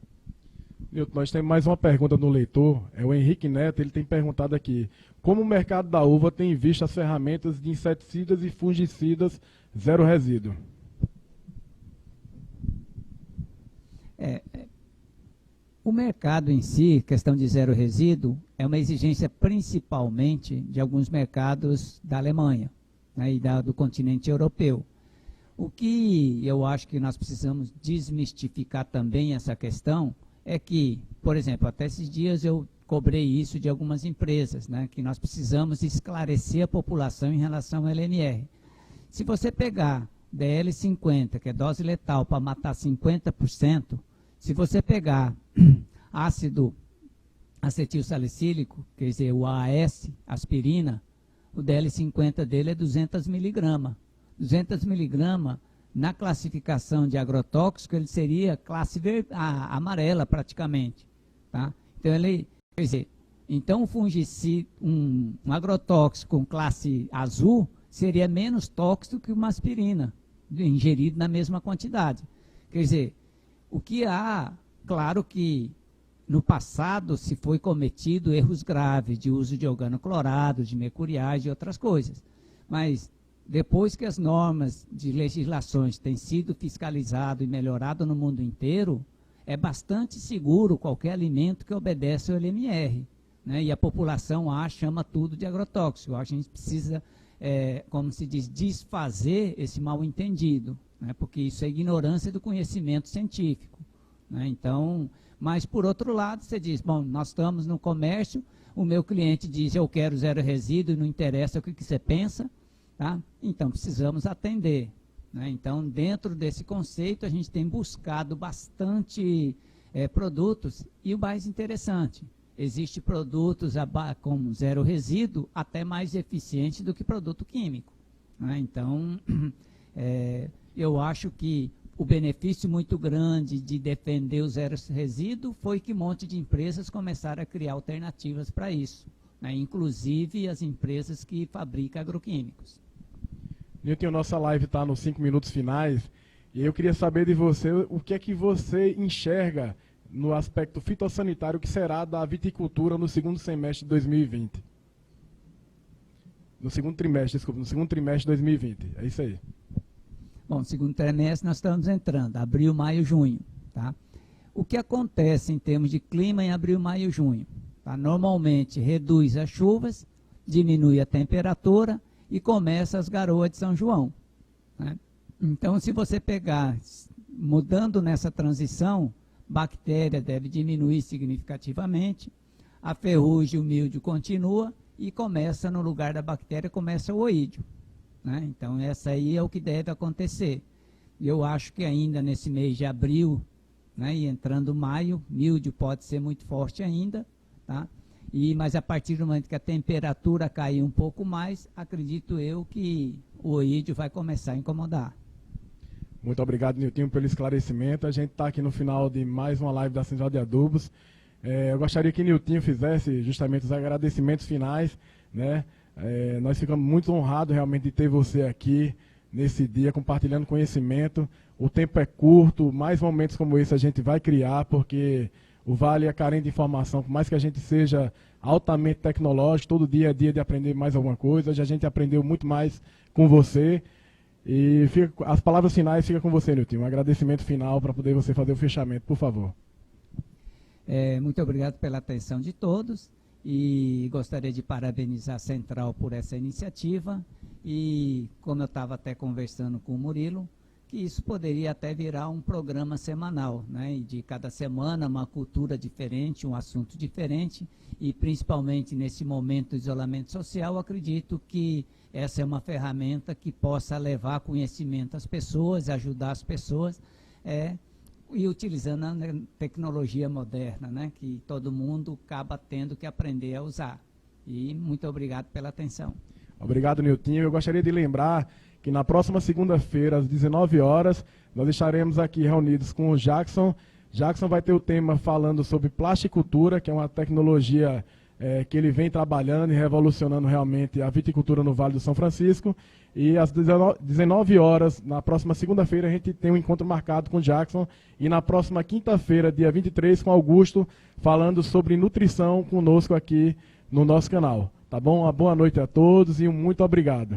Speaker 1: Nilton, nós temos mais uma pergunta do leitor, é o Henrique Neto, ele tem perguntado aqui: como o mercado da uva tem visto as ferramentas de inseticidas e fungicidas zero resíduo?
Speaker 2: O mercado em si, questão de zero resíduo, é uma exigência principalmente de alguns mercados da Alemanha, né, e do continente europeu. O que eu acho que nós precisamos desmistificar também essa questão é que, por exemplo, até esses dias eu cobrei isso de algumas empresas, né, que nós precisamos esclarecer a população em relação ao LMR. Se você pegar DL50, que é dose letal para matar 50%, se você pegar ácido acetil salicílico, quer dizer, o AAS, aspirina, o DL50 dele é 200 miligramas. 200 miligramas, na classificação de agrotóxico, ele seria classe amarela praticamente, tá? Então, quer dizer, então um fungicida, um agrotóxico com classe azul seria menos tóxico que uma aspirina, ingerido na mesma quantidade. Quer dizer, o que há, claro que no passado se foi cometido erros graves de uso de organoclorados, de mercuriais e outras coisas, mas depois que as normas de legislações têm sido fiscalizadas e melhoradas no mundo inteiro, é bastante seguro qualquer alimento que obedece ao LMR, né? E a população chama tudo de agrotóxico. A gente precisa, como se diz, desfazer esse mal-entendido, né? Porque isso é ignorância do conhecimento científico, né? Então, mas por outro lado, você diz, bom, nós estamos no comércio, o meu cliente diz, eu quero zero resíduo, não interessa o que você pensa, tá? Então, precisamos atender, né? Então, dentro desse conceito, a gente tem buscado bastante produtos, e o mais interessante, existem produtos com zero resíduo até mais eficientes do que produto químico, né? Então, Eu acho que o benefício muito grande de defender o zero resíduo foi que um monte de empresas começaram a criar alternativas para isso, né? Inclusive as empresas que fabricam agroquímicos.
Speaker 1: Nilton, nossa live está nos 5 minutos finais, e eu queria saber de você o que é que você enxerga no aspecto fitossanitário que será da viticultura no segundo semestre de 2020. No segundo trimestre de 2020, é isso aí.
Speaker 2: Bom, segundo trimestre nós estamos entrando, abril, maio, junho, tá? O que acontece em termos de clima em abril, maio, junho? Tá? Normalmente reduz as chuvas, diminui a temperatura e começa as garoas de São João, né? Então, se você pegar, mudando nessa transição, bactéria deve diminuir significativamente, a ferrugem, o mildio continua e começa, no lugar da bactéria, começa o oídio, né? Então, essa aí é o que deve acontecer. Eu acho que ainda nesse mês de abril, né, e entrando maio, mildio pode ser muito forte ainda, tá? Mas a partir do momento que a temperatura cair um pouco mais, acredito eu que o oídio vai começar a incomodar.
Speaker 1: Muito obrigado, Nilton, pelo esclarecimento. A gente está aqui no final de mais uma live da Central de Adubos. Eu gostaria que Nilton fizesse justamente os agradecimentos finais, né? Nós ficamos muito honrados realmente de ter você aqui nesse dia, compartilhando conhecimento. O tempo é curto, mais momentos como esse a gente vai criar, porque o Vale é carente de informação, por mais que a gente seja altamente tecnológico, todo dia é dia de aprender mais alguma coisa. Hoje a gente aprendeu muito mais com você. E as palavras finais ficam com você, Nilton. Um agradecimento final para poder você fazer o fechamento, por favor.
Speaker 2: Muito obrigado pela atenção de todos e gostaria de parabenizar a Central por essa iniciativa e, como eu estava até conversando com o Murilo, que isso poderia até virar um programa semanal, né? E de cada semana uma cultura diferente, um assunto diferente e principalmente nesse momento de isolamento social, acredito que essa é uma ferramenta que possa levar conhecimento às pessoas, ajudar as pessoas e utilizando a tecnologia moderna, né? Que todo mundo acaba tendo que aprender a usar. E muito obrigado pela atenção.
Speaker 1: Obrigado, Nilton. Eu gostaria de lembrar que na próxima segunda-feira, às 19 horas, nós estaremos aqui reunidos com o Jackson. Jackson vai ter o tema falando sobre plasticultura, que é uma tecnologia que ele vem trabalhando e revolucionando realmente a viticultura no Vale do São Francisco. E às 19 horas, na próxima segunda-feira, a gente tem um encontro marcado com o Jackson. E na próxima quinta-feira, dia 23, com Augusto, falando sobre nutrição conosco aqui no nosso canal. Tá bom? Uma boa noite a todos e muito obrigado.